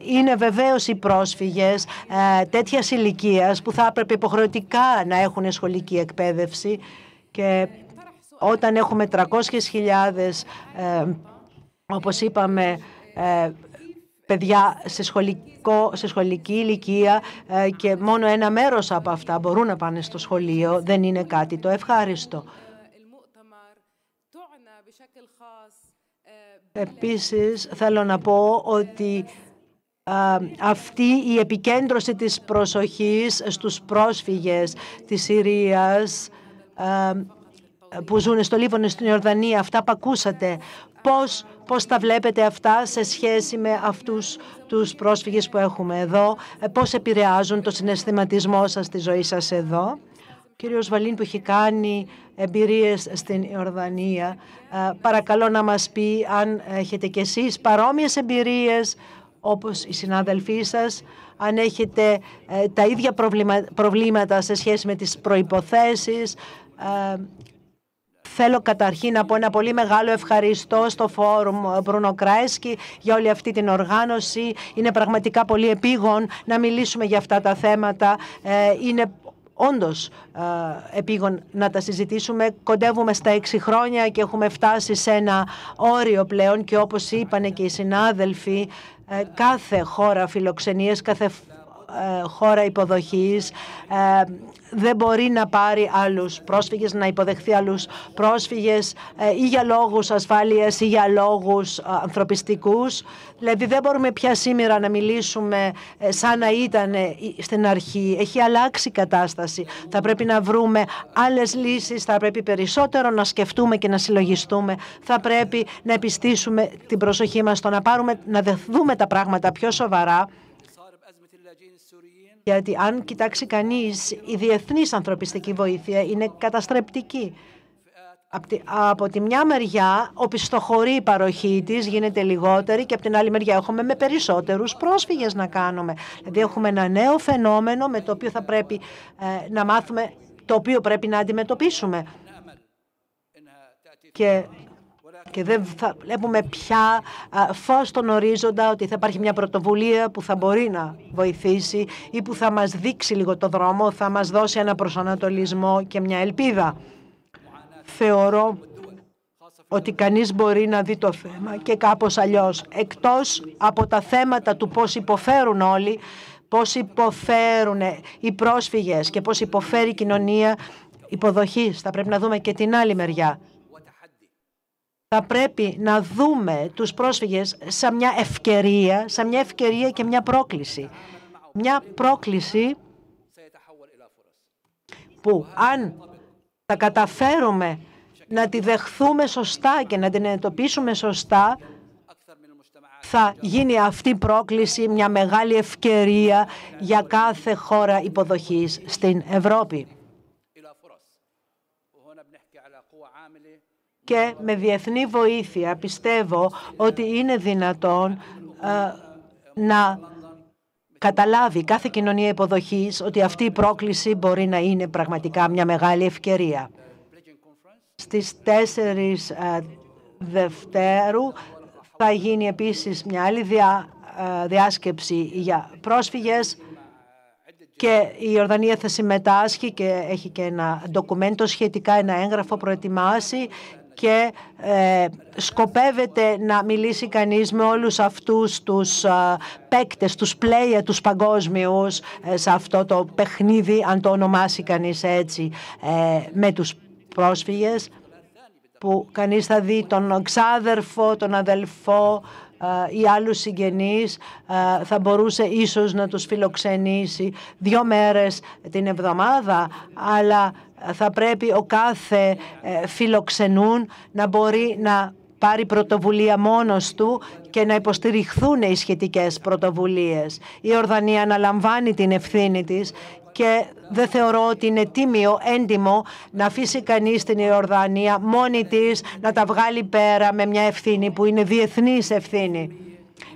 είναι βεβαίως οι πρόσφυγες τέτοιας ηλικίας που θα έπρεπε υποχρεωτικά να έχουν σχολική εκπαίδευση και όταν έχουμε 300.000, όπως είπαμε, παιδιά σε σχολική ηλικία και μόνο ένα μέρος από αυτά μπορούν να πάνε στο σχολείο, δεν είναι κάτι το ευχάριστο. Επίσης, θέλω να πω ότι αυτή η επικέντρωση της προσοχής στους πρόσφυγες της Συρίας που ζουν στο Λίβανο, στην Ιορδανία, αυτά που ακούσατε, πώς τα βλέπετε αυτά σε σχέση με αυτούς τους πρόσφυγες που έχουμε εδώ, πώς επηρεάζουν το συναισθηματισμό σας στη ζωή σας εδώ. Ο κύριος Βαλίν που έχει κάνει εμπειρίες στην Ιορδανία, παρακαλώ να μας πει αν έχετε κι εσείς παρόμοιες εμπειρίες όπως οι συνάδελφοί σας, αν έχετε τα ίδια προβλήματα σε σχέση με τις προϋποθέσεις. Θέλω καταρχήν να πω ένα πολύ μεγάλο ευχαριστώ στο Φόρουμ Μπρούνο Κράισκι για όλη αυτή την οργάνωση. Είναι πραγματικά πολύ επίγον να μιλήσουμε για αυτά τα θέματα. Είναι όντως επίγον να τα συζητήσουμε. Κοντεύουμε στα 6 χρόνια και έχουμε φτάσει σε ένα όριο πλέον και όπως είπανε και οι συνάδελφοι, κάθε χώρα φιλοξενίας, κάθε χώρα υποδοχής δεν μπορεί να πάρει άλλους πρόσφυγες, να υποδεχθεί άλλους πρόσφυγες ή για λόγους ασφάλειας ή για λόγους ανθρωπιστικούς. Δηλαδή δεν μπορούμε πια σήμερα να μιλήσουμε σαν να ήταν στην αρχή. Έχει αλλάξει η κατάσταση. Θα πρέπει να βρούμε άλλες λύσεις, θα πρέπει περισσότερο να σκεφτούμε και να συλλογιστούμε. Θα πρέπει να επιστήσουμε την προσοχή μας στο να δούμε τα πράγματα πιο σοβαρά. Γιατί αν κοιτάξει κανείς, η διεθνής ανθρωπιστική βοήθεια είναι καταστρεπτική. Από τη μια μεριά οπισθοχωρεί η παροχή της, γίνεται λιγότερη, και από την άλλη μεριά έχουμε με περισσότερους πρόσφυγες να κάνουμε. Δηλαδή έχουμε ένα νέο φαινόμενο με το οποίο θα πρέπει να μάθουμε, το οποίο πρέπει να αντιμετωπίσουμε. Και δεν θα βλέπουμε πια φως στον ορίζοντα, ότι θα υπάρχει μια πρωτοβουλία που θα μπορεί να βοηθήσει ή που θα μας δείξει λίγο το δρόμο, θα μας δώσει ένα προσανατολισμό και μια ελπίδα. Θεωρώ ότι κανείς μπορεί να δει το θέμα και κάπως αλλιώς, εκτός από τα θέματα του πώς υποφέρουν όλοι, πώς υποφέρουν οι πρόσφυγες και πώς υποφέρει η κοινωνία υποδοχής. Θα πρέπει να δούμε και την άλλη μεριά. Θα πρέπει να δούμε τους πρόσφυγες σαν μια ευκαιρία και μια πρόκληση. Μια πρόκληση που αν θα καταφέρουμε να τη δεχθούμε σωστά και να την εντοπίσουμε σωστά, θα γίνει αυτή η πρόκληση μια μεγάλη ευκαιρία για κάθε χώρα υποδοχής στην Ευρώπη. Και με διεθνή βοήθεια πιστεύω ότι είναι δυνατόν να καταλάβει κάθε κοινωνία υποδοχής ότι αυτή η πρόκληση μπορεί να είναι πραγματικά μια μεγάλη ευκαιρία. Στις 4 Δευτέρου θα γίνει επίσης μια άλλη διάσκεψη για πρόσφυγες και η Ιορδανία θα συμμετάσχει και έχει και ένα ντοκουμέντο σχετικά, ένα έγγραφο προετοιμάσει, και σκοπεύεται να μιλήσει κανείς με όλους αυτούς τους παίκτες, τους player, τους παγκόσμιους σε αυτό το παιχνίδι, αν το ονομάσει κανείς έτσι, με τους πρόσφυγες, που κανείς θα δει τον ξάδερφο, τον αδελφό ή άλλους συγγενείς, θα μπορούσε ίσως να τους φιλοξενήσει 2 μέρες την εβδομάδα, αλλά θα πρέπει ο κάθε φιλοξενούν να μπορεί να πάρει πρωτοβουλία μόνος του και να υποστηριχθούν οι σχετικές πρωτοβουλίες. Η Ιορδανία αναλαμβάνει την ευθύνη της και δεν θεωρώ ότι είναι έντιμο να αφήσει κανείς την Ιορδανία μόνη της να τα βγάλει πέρα με μια ευθύνη που είναι διεθνής ευθύνη.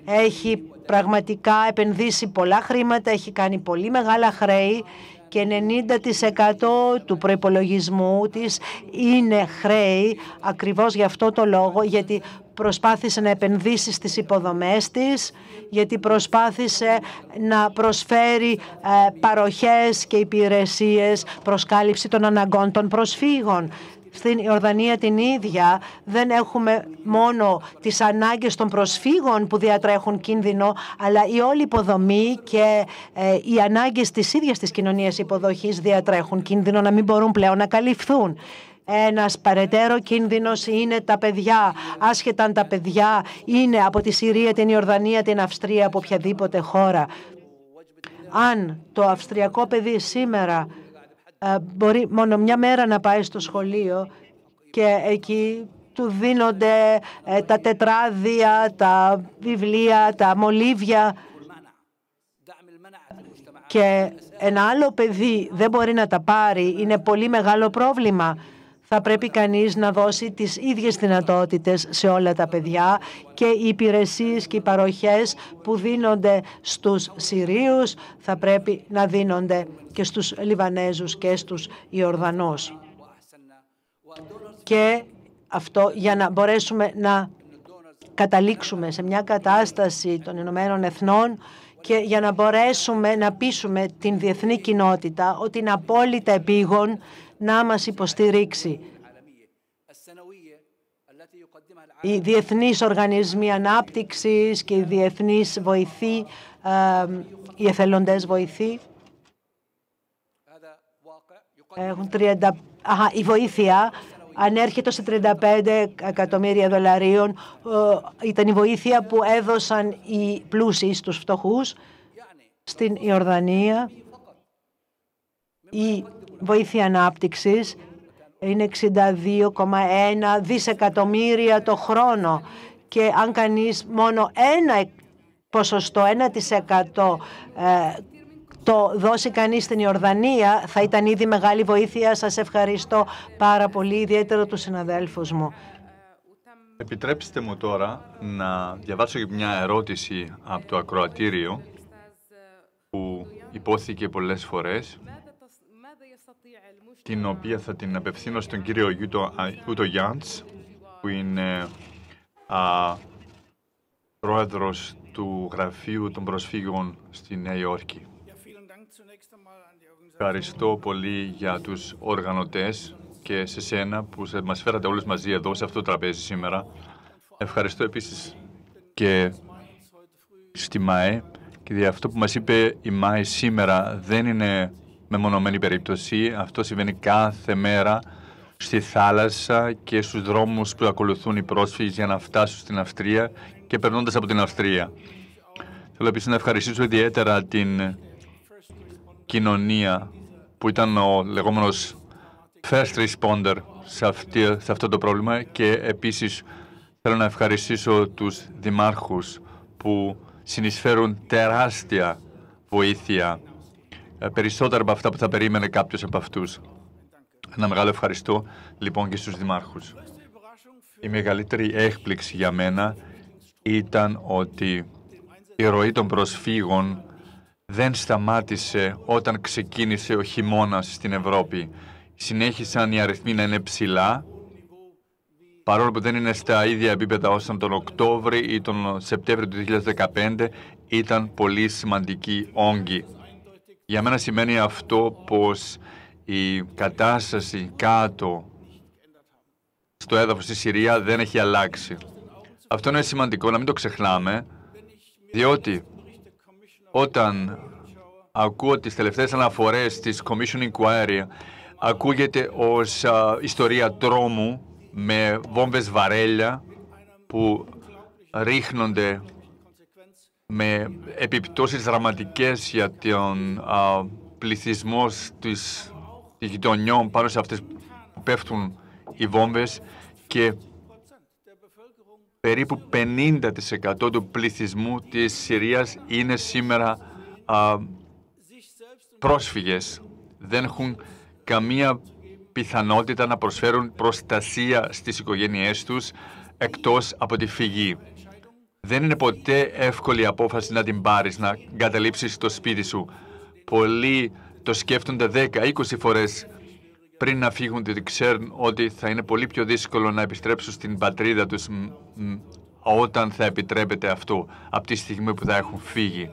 Έχει πραγματικά επενδύσει πολλά χρήματα, έχει κάνει πολύ μεγάλα χρέη και 90% του προϋπολογισμού της είναι χρέη, ακριβώς για αυτό το λόγο, γιατί προσπάθησε να επενδύσει στις υποδομές της, γιατί προσπάθησε να προσφέρει παροχές και υπηρεσίες προς κάλυψη των αναγκών των προσφύγων. Στην Ιορδανία την ίδια δεν έχουμε μόνο τις ανάγκες των προσφύγων που διατρέχουν κίνδυνο, αλλά η όλη υποδομή και οι ανάγκες της ίδιας της κοινωνίας υποδοχής διατρέχουν κίνδυνο να μην μπορούν πλέον να καλυφθούν. Ένας παρετέρω κίνδυνος είναι τα παιδιά, άσχετα αν τα παιδιά είναι από τη Συρία, την Ιορδανία, την Αυστρία, από οποιαδήποτε χώρα. Αν το αυστριακό παιδί σήμερα μπορεί μόνο μια μέρα να πάει στο σχολείο και εκεί του δίνονται τα τετράδια, τα βιβλία, τα μολύβια, και ένα άλλο παιδί δεν μπορεί να τα πάρει, είναι πολύ μεγάλο πρόβλημα. Θα πρέπει κανείς να δώσει τις ίδιες δυνατότητες σε όλα τα παιδιά και οι υπηρεσίες και οι παροχές που δίνονται στους Συρίους θα πρέπει να δίνονται και στους Λιβανέζους και στους Ιορδανούς. Και αυτό για να μπορέσουμε να καταλήξουμε σε μια κατάσταση των Ηνωμένων Εθνών και για να μπορέσουμε να πείσουμε την διεθνή κοινότητα ότι είναι απόλυτα επίγον να μας υποστηρίξει. Οι διεθνείς οργανισμοί ανάπτυξης και οι διεθνείς βοηθοί, οι εθελοντές βοηθοί, έχουν η βοήθεια ανέρχεται σε 35 εκατομμύρια δολαρίων. Ήταν η βοήθεια που έδωσαν οι πλούσιοι στους φτωχούς στην Ιορδανία. Η βοήθεια ανάπτυξης είναι 62,1 δισεκατομμύρια το χρόνο, και αν κανείς μόνο ένα ποσοστό, 1% το δώσει κανείς στην Ιορδανία θα ήταν ήδη μεγάλη βοήθεια. Σας ευχαριστώ πάρα πολύ, ιδιαίτερα τους συναδέλφους μου. Επιτρέψτε μου τώρα να διαβάσω μια ερώτηση από το ακροατήριο που υπόθηκε πολλές φορές, την οποία θα την απευθύνω στον κύριο Ούτο Γιάντς, που είναι πρόεδρος του Γραφείου των Προσφύγων στη Νέα Υόρκη. Ευχαριστώ πολύ για τους οργανωτές και σε σένα που μας φέρατε όλους μαζί εδώ σε αυτό το τραπέζι σήμερα. Ευχαριστώ επίσης και στη ΜΑΕ, και για αυτό που μας είπε η ΜΑΕ σήμερα δεν είναι μεμονωμένη περίπτωση. Αυτό συμβαίνει κάθε μέρα στη θάλασσα και στους δρόμους που ακολουθούν οι πρόσφυγες για να φτάσουν στην Αυστρία και περνώντας από την Αυστρία. Θέλω επίσης να ευχαριστήσω ιδιαίτερα την κοινωνία που ήταν ο λεγόμενος first responder σε αυτό το πρόβλημα, και επίσης θέλω να ευχαριστήσω τους δημάρχους που συνεισφέρουν τεράστια βοήθεια, περισσότερα από αυτά που θα περίμενε κάποιος από αυτούς. Ένα μεγάλο ευχαριστώ λοιπόν και στους δημάρχους. Η μεγαλύτερη έκπληξη για μένα ήταν ότι η ροή των προσφύγων δεν σταμάτησε όταν ξεκίνησε ο χειμώνας στην Ευρώπη. Συνέχισαν οι αριθμοί να είναι ψηλά, παρόλο που δεν είναι στα ίδια επίπεδα όσο τον Οκτώβρη ή τον Σεπτέμβριο του 2015, ήταν πολύ σημαντική όγκη. Για μένα σημαίνει αυτό πως η κατάσταση κάτω στο έδαφος στη Συρία δεν έχει αλλάξει. Αυτό είναι σημαντικό να μην το ξεχνάμε, διότι όταν ακούω τις τελευταίες αναφορές της Commission Inquiry, ακούγεται ως ιστορία τρόμου με βόμβες βαρέλια που ρίχνονται με επιπτώσεις δραματικές για τον πληθυσμό της γειτονιών πάνω σε αυτές που πέφτουν οι βόμβες, και περίπου 50% του πληθυσμού της Συρίας είναι σήμερα πρόσφυγες. Δεν έχουν καμία πιθανότητα να προσφέρουν προστασία στις οικογένειές τους εκτός από τη φυγή. Δεν είναι ποτέ εύκολη απόφαση να την πάρεις, να εγκαταλείψεις το σπίτι σου. Πολλοί το σκέφτονται 10-20 φορές πριν να φύγουν, διότι ξέρουν ότι θα είναι πολύ πιο δύσκολο να επιστρέψουν στην πατρίδα τους όταν θα επιτρέπεται αυτό, από τη στιγμή που θα έχουν φύγει.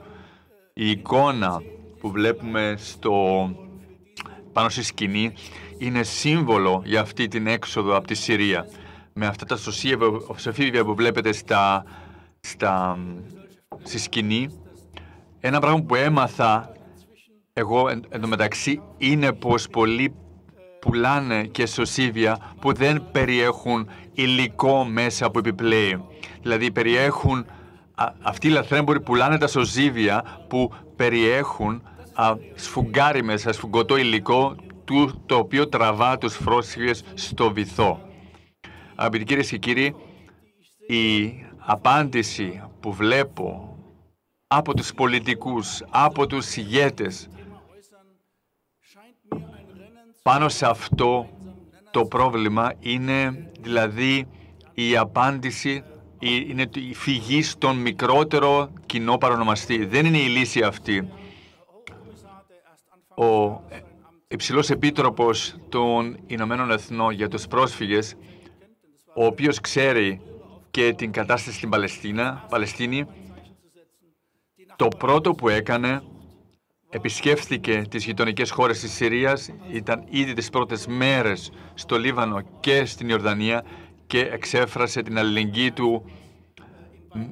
Η εικόνα που βλέπουμε πάνω στη σκηνή είναι σύμβολο για αυτή την έξοδο από τη Συρία. Με αυτά τα σωσίβια που βλέπετε στη σκηνή, ένα πράγμα που έμαθα εγώ εντωμεταξύ είναι πως πολλοί πουλάνε και σωσίβια που δεν περιέχουν υλικό μέσα που επιπλέει. Δηλαδή περιέχουν, αυτοί οι λαθρέμποροι πουλάνε τα σωσίβια που περιέχουν σφουγγάρι μέσα, σφουγγωτό υλικό, το οποίο τραβά τους πρόσφυγες στο βυθό. Αγαπητοί κυρίες και κύριοι, η απάντηση που βλέπω από τους πολιτικούς, από τους ηγέτες πάνω σε αυτό το πρόβλημα είναι δηλαδή η απάντηση, είναι η φυγή στον μικρότερο κοινό παρονομαστή. Δεν είναι η λύση αυτή. Ο υψηλός επίτροπος των Ηνωμένων Εθνών για τους πρόσφυγες, ο οποίος ξέρει και την κατάσταση στην Παλαιστίνη, το πρώτο που έκανε, επισκέφθηκε τις γειτονικές χώρες της Συρίας, ήταν ήδη τις πρώτες μέρες στο Λίβανο και στην Ιορδανία και εξέφρασε την αλληλεγγύη του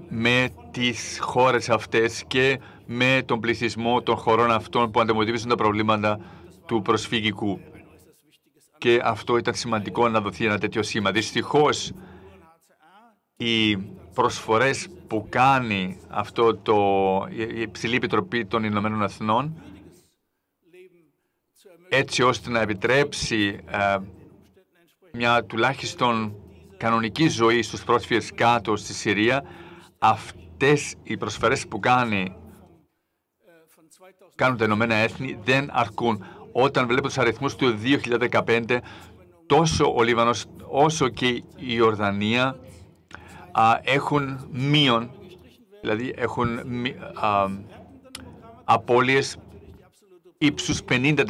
με τις χώρες αυτές και με τον πληθυσμό των χωρών αυτών που αντιμετωπίζουν τα προβλήματα του προσφυγικού. Και αυτό ήταν σημαντικό να δοθεί ένα τέτοιο σήμα. Δυστυχώς, οι προσφορές που κάνει η Υψηλή Επιτροπή των Ηνωμένων Εθνών, έτσι ώστε να επιτρέψει μια τουλάχιστον κανονική ζωή στους πρόσφυγες κάτω στη Συρία, αυτές οι προσφορές που κάνει κάνουν τα Ηνωμένα Έθνη δεν αρκούν. Όταν βλέπω τους αριθμούς του 2015, τόσο ο Λίβανος όσο και η Ιορδανία έχουν μείον, δηλαδή έχουν απώλειες ύψους 50%.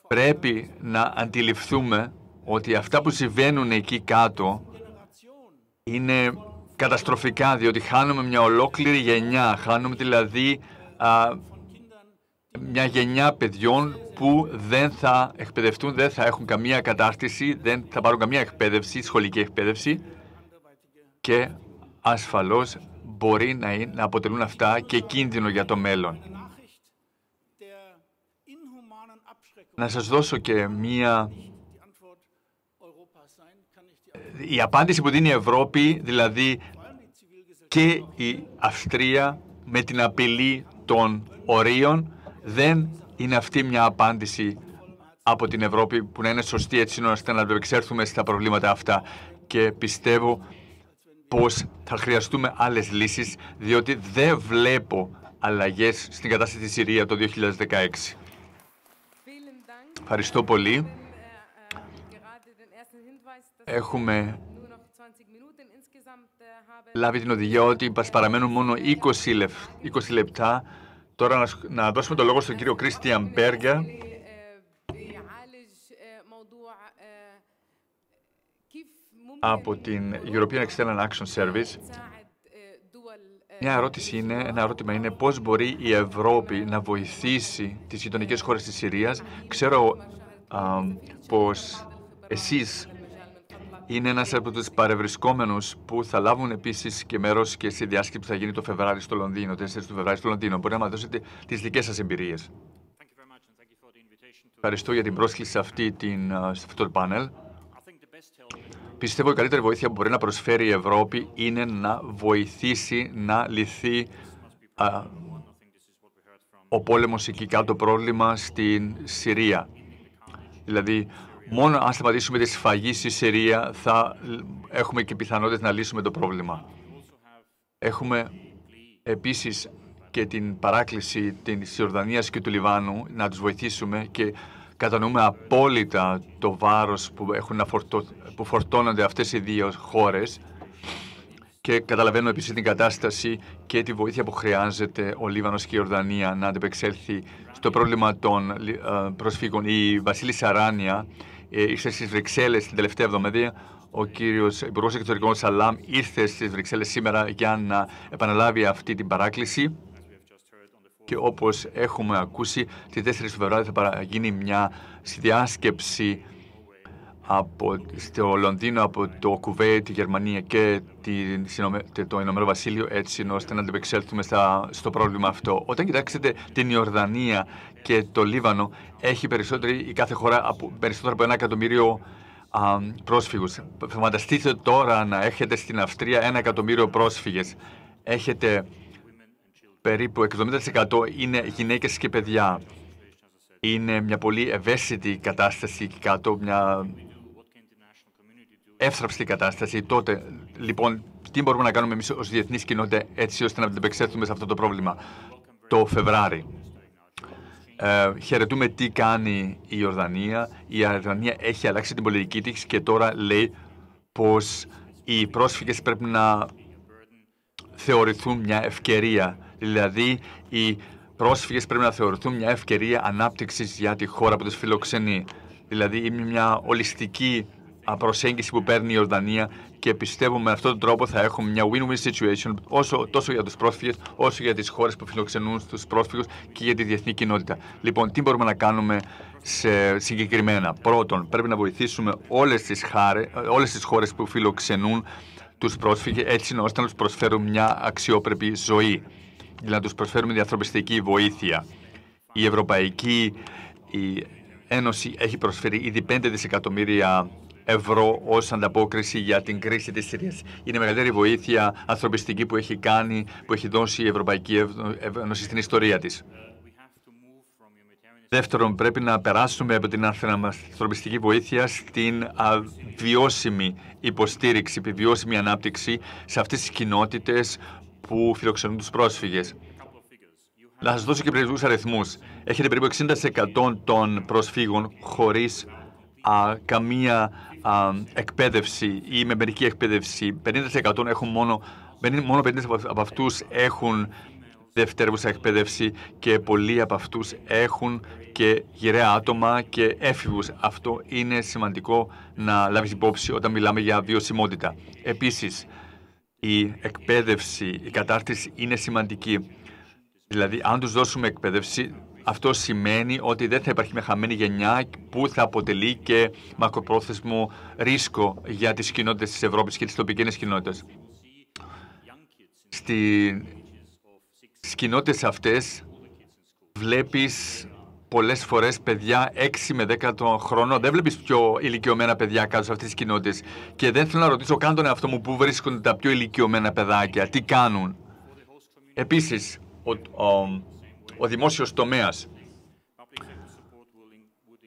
Πρέπει να αντιληφθούμε ότι αυτά που συμβαίνουν εκεί κάτω είναι καταστροφικά, διότι χάνουμε μια ολόκληρη γενιά, χάνουμε δηλαδή μια γενιά παιδιών που δεν θα εκπαιδευτούν, δεν θα έχουν καμία κατάρτιση, δεν θα πάρουν καμία εκπαίδευση, σχολική εκπαίδευση και ασφαλώς μπορεί να αποτελούν αυτά και κίνδυνο για το μέλλον. Να σας δώσω και η απάντηση που δίνει η Ευρώπη, δηλαδή και η Αυστρία με την απειλή των ορίων, δεν είναι αυτή μια απάντηση από την Ευρώπη που να είναι σωστή έτσι ώστε να εξέλθουμε στα προβλήματα αυτά. Και πιστεύω πως θα χρειαστούμε άλλες λύσεις, διότι δεν βλέπω αλλαγές στην κατάσταση της Συρία το 2016. Ευχαριστώ πολύ. Έχουμε λάβει την οδηγία ότι μας παραμένουν μόνο 20 λεπτά. Τώρα να δώσουμε το λόγο στον κύριο Κρίστιαν Μπέργκερ, από την European External Action Service. Ένα ερώτημα είναι πώς μπορεί η Ευρώπη να βοηθήσει τις γειτονικές χώρες της Συρίας. Ξέρω πως εσείς είναι ένας από τους παρευρισκόμενους που θα λάβουν επίσης και μέρος και στη διάσκεψη που θα γίνει το Φεβράριο στο Λονδίνο, 4 του Φεβρουαρίου στο Λονδίνο. Μπορεί να μας δώσετε τις δικές σας εμπειρίες. Ευχαριστώ για την πρόσκληση σε αυτό το πάνελ. Πιστεύω η καλύτερη βοήθεια που μπορεί να προσφέρει η Ευρώπη είναι να βοηθήσει να λυθεί ο πόλεμος εκεί κάτω, το πρόβλημα στην Συρία. Δηλαδή, μόνο αν σταματήσουμε τη σφαγή στη Συρία θα έχουμε και πιθανότητες να λύσουμε το πρόβλημα. Έχουμε επίσης και την παράκληση της Ιορδανίας και του Λιβάνου να τους βοηθήσουμε και κατανοούμε απόλυτα το βάρος που φορτώνονται αυτές οι δύο χώρες και καταλαβαίνω επίσης την κατάσταση και τη βοήθεια που χρειάζεται ο Λίβανος και η Ιορδανία να αντεπεξέλθει στο πρόβλημα των προσφύγων. Η Βασίλισσα Ράνια ήρθε στις Βρυξέλλες την τελευταία εβδομάδα. Ο κύριος Υπουργός Εξωτερικών Σαλάμ ήρθε στις Βρυξέλλες σήμερα για να επαναλάβει αυτή την παράκληση. Και όπως έχουμε ακούσει, τις 4 Φεβρουαρίου θα γίνει μια διάσκεψη στο Λονδίνο από το Κουβέιτ, τη Γερμανία και το Ηνωμένο Βασίλειο, έτσι ώστε να αντιπεξέλθουμε στο πρόβλημα αυτό. Όταν κοιτάξετε την Ιορδανία και το Λίβανο, έχει η κάθε χώρα περισσότερο από 1 εκατομμύριο πρόσφυγους. Φανταστείτε τώρα να έχετε στην Αυστρία 1 εκατομμύριο πρόσφυγες. Έχετε περίπου 70% είναι γυναίκες και παιδιά. Είναι μια πολύ ευαίσθητη κατάσταση κάτω, μια εύθραυστη κατάσταση. Τότε, λοιπόν, τι μπορούμε να κάνουμε εμείς ως διεθνής κοινότητα έτσι ώστε να αντιπεξέλθουμε σε αυτό το πρόβλημα το Φεβράρι. Χαιρετούμε τι κάνει η Ιορδανία. Η Ιορδανία έχει αλλάξει την πολιτική της και τώρα λέει πως οι πρόσφυγες πρέπει να θεωρηθούν μια ευκαιρία. Δηλαδή, οι πρόσφυγες πρέπει να θεωρηθούν μια ευκαιρία ανάπτυξης για τη χώρα που τους φιλοξενεί. Δηλαδή, είναι μια ολιστική προσέγγιση που παίρνει η Ιορδανία και πιστεύουμε με αυτόν τον τρόπο θα έχουμε μια win-win situation τόσο για τους πρόσφυγες όσο για τις χώρες που φιλοξενούν τους πρόσφυγες και για τη διεθνή κοινότητα. Λοιπόν, τι μπορούμε να κάνουμε συγκεκριμένα? Πρώτον, πρέπει να βοηθήσουμε όλες τις χώρες που φιλοξενούν τους πρόσφυγες έτσι ώστε να τους προσφέρουν μια αξιόπρεπη ζωή. Δηλαδή να τους προσφέρουμε διανθρωπιστική βοήθεια. Η Ευρωπαϊκή Ένωση έχει προσφέρει ήδη 5 δισεκατομμύρια ευρώ ως ανταπόκριση για την κρίση της Συρίας. Είναι η μεγαλύτερη βοήθεια ανθρωπιστική που έχει δώσει η Ευρωπαϊκή Ένωση στην ιστορία της. Δεύτερον, πρέπει να περάσουμε από την ανθρωπιστική βοήθεια στην βιώσιμη υποστήριξη, βιώσιμη ανάπτυξη σε αυτές τις κοινότητες που φιλοξενούν τους πρόσφυγες. Να σας δώσω και περίπου αριθμούς. Έχετε περίπου 60% των προσφύγων χωρίς καμία εκπαίδευση ή με μερική εκπαίδευση. 50% έχουν μόνο 50% από αυτούς έχουν δευτερεύουσα εκπαίδευση και πολλοί από αυτούς έχουν και γυραιά άτομα και έφηβους. Αυτό είναι σημαντικό να λάβεις υπόψη όταν μιλάμε για βιωσιμότητα. Επίσης, η εκπαίδευση, η κατάρτιση είναι σημαντική. Δηλαδή, αν τους δώσουμε εκπαίδευση, αυτό σημαίνει ότι δεν θα υπάρχει μια χαμένη γενιά που θα αποτελεί και μακροπρόθεσμο ρίσκο για τις κοινότητες της Ευρώπης και τις τοπικές κοινότητες. Στις κοινότητες αυτές βλέπεις πολλές φορές παιδιά 6 με 10 χρονών. Δεν βλέπεις πιο ηλικιωμένα παιδιά κάτω σε αυτές τις κοινότητες. Και δεν θέλω να ρωτήσω καν τον εαυτό μου πού βρίσκονται τα πιο ηλικιωμένα παιδάκια, τι κάνουν. Επίσης, ο δημόσιος τομέας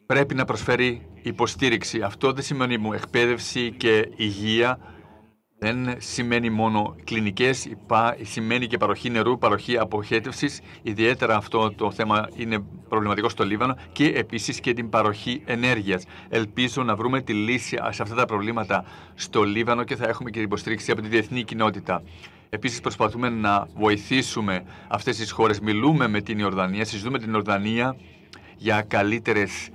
πρέπει να προσφέρει υποστήριξη. Αυτό δεν σημαίνει μόνο εκπαίδευση και υγεία. Δεν σημαίνει μόνο κλινικές, σημαίνει και παροχή νερού, παροχή αποχέτευσης. Ιδιαίτερα αυτό το θέμα είναι προβληματικό στο Λίβανο και επίσης και την παροχή ενέργειας. Ελπίζω να βρούμε τη λύση σε αυτά τα προβλήματα στο Λίβανο και θα έχουμε και την υποστήριξη από τη διεθνή κοινότητα. Επίσης προσπαθούμε να βοηθήσουμε αυτές τις χώρες. Μιλούμε με την Ιορδανία, συζητούμε την Ιορδανία για καλύτερες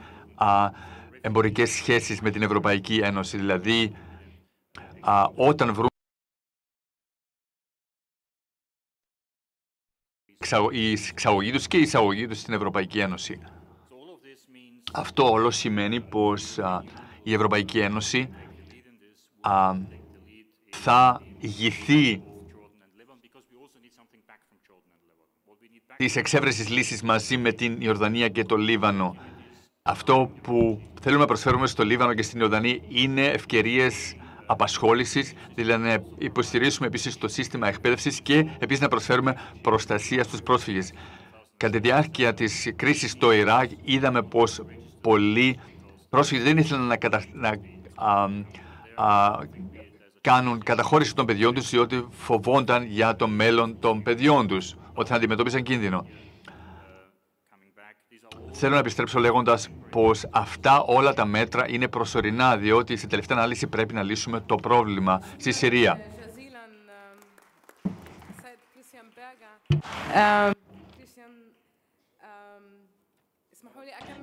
εμπορικές σχέσεις με την Ευρωπαϊκή Ένωση. Δηλαδή, όταν βρούμε η εξαγωγή τους και η εισαγωγή τους στην Ευρωπαϊκή Ένωση. Αυτό όλο σημαίνει πως η Ευρωπαϊκή Ένωση θα ηγηθεί της εξέβρεσης λύσης μαζί με την Ιορδανία και το Λίβανο. Αυτό που θέλουμε να προσφέρουμε στο Λίβανο και στην Ιορδανία είναι ευκαιρίες απασχόλησης, δηλαδή να υποστηρίσουμε επίσης το σύστημα εκπαίδευσης και επίσης να προσφέρουμε προστασία στους πρόσφυγες. Κατά τη διάρκεια της κρίσης στο Ιράκ είδαμε πως πολλοί πρόσφυγες δεν ήθελαν να κάνουν καταχώρηση των παιδιών τους διότι φοβόνταν για το μέλλον των παιδιών τους, ότι θα αντιμετώπισαν κίνδυνο. Θέλω να επιστρέψω λέγοντας πως αυτά όλα τα μέτρα είναι προσωρινά, διότι στην τελευταία ανάλυση πρέπει να λύσουμε το πρόβλημα στη Συρία.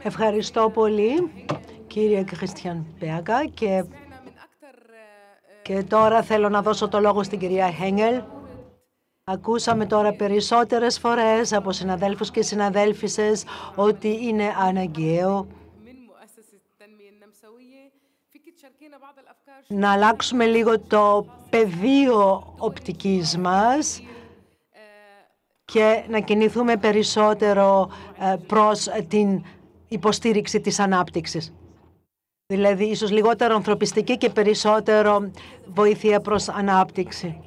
Ευχαριστώ πολύ, κύριε Κριστιαν Μπέαγκα. Και τώρα θέλω να δώσω το λόγο στην κυρία Χέγγελ. Ακούσαμε τώρα περισσότερες φορές από συναδέλφους και συναδέλφισες ότι είναι αναγκαίο να αλλάξουμε λίγο το πεδίο οπτικής μας και να κινηθούμε περισσότερο προς την υποστήριξη της ανάπτυξης. Δηλαδή, ίσως λιγότερο ανθρωπιστική και περισσότερο βοήθεια προς ανάπτυξη.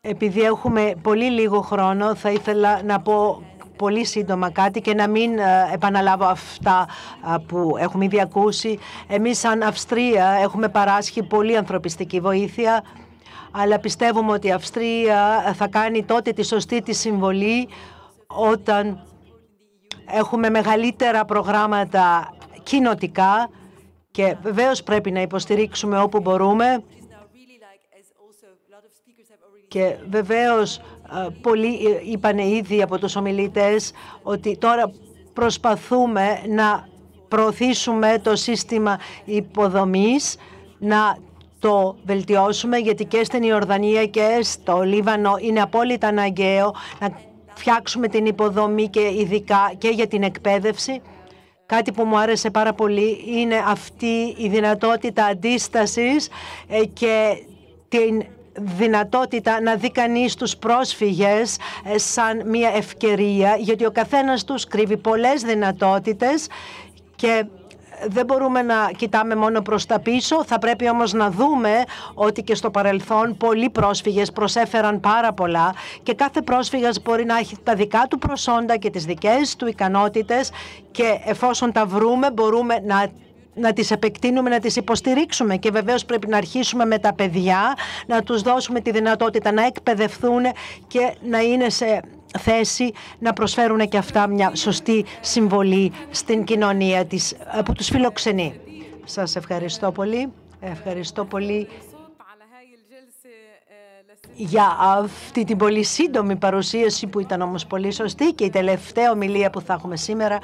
Επειδή έχουμε πολύ λίγο χρόνο, θα ήθελα να πω πολύ σύντομα κάτι και να μην επαναλάβω αυτά που έχουμε ήδη ακούσει. Εμείς σαν Αυστρία έχουμε παράσχει πολύ ανθρωπιστική βοήθεια, αλλά πιστεύουμε ότι η Αυστρία θα κάνει τότε τη σωστή της συμβολή όταν έχουμε μεγαλύτερα προγράμματα κοινοτικά και βεβαίως πρέπει να υποστηρίξουμε όπου μπορούμε. Και βεβαίως πολλοί είπαν ήδη από τους ομιλητές ότι τώρα προσπαθούμε να προωθήσουμε το σύστημα υποδομής, να το βελτιώσουμε, γιατί και στην Ιορδανία και στο Λίβανο είναι απόλυτα αναγκαίο να φτιάξουμε την υποδομή και ειδικά και για την εκπαίδευση. Κάτι που μου άρεσε πάρα πολύ είναι αυτή η δυνατότητα αντίστασης και την δυνατότητα να δει κανείς τους πρόσφυγες σαν μια ευκαιρία, γιατί ο καθένας τους κρύβει πολλές δυνατότητες και δεν μπορούμε να κοιτάμε μόνο προς τα πίσω. Θα πρέπει όμως να δούμε ότι και στο παρελθόν πολλοί πρόσφυγες προσέφεραν πάρα πολλά και κάθε πρόσφυγας μπορεί να έχει τα δικά του προσόντα και τις δικές του ικανότητες και εφόσον τα βρούμε μπορούμε να τις επεκτείνουμε, να τις υποστηρίξουμε και βεβαίως πρέπει να αρχίσουμε με τα παιδιά, να τους δώσουμε τη δυνατότητα να εκπαιδευτούν και να είναι σε θέση να προσφέρουν και αυτά μια σωστή συμβολή στην κοινωνία που τους φιλοξενεί. Σας ευχαριστώ πολύ. Ευχαριστώ πολύ για αυτή την πολύ σύντομη παρουσίαση που ήταν όμως πολύ σωστή, και η τελευταία ομιλία που θα έχουμε σήμερα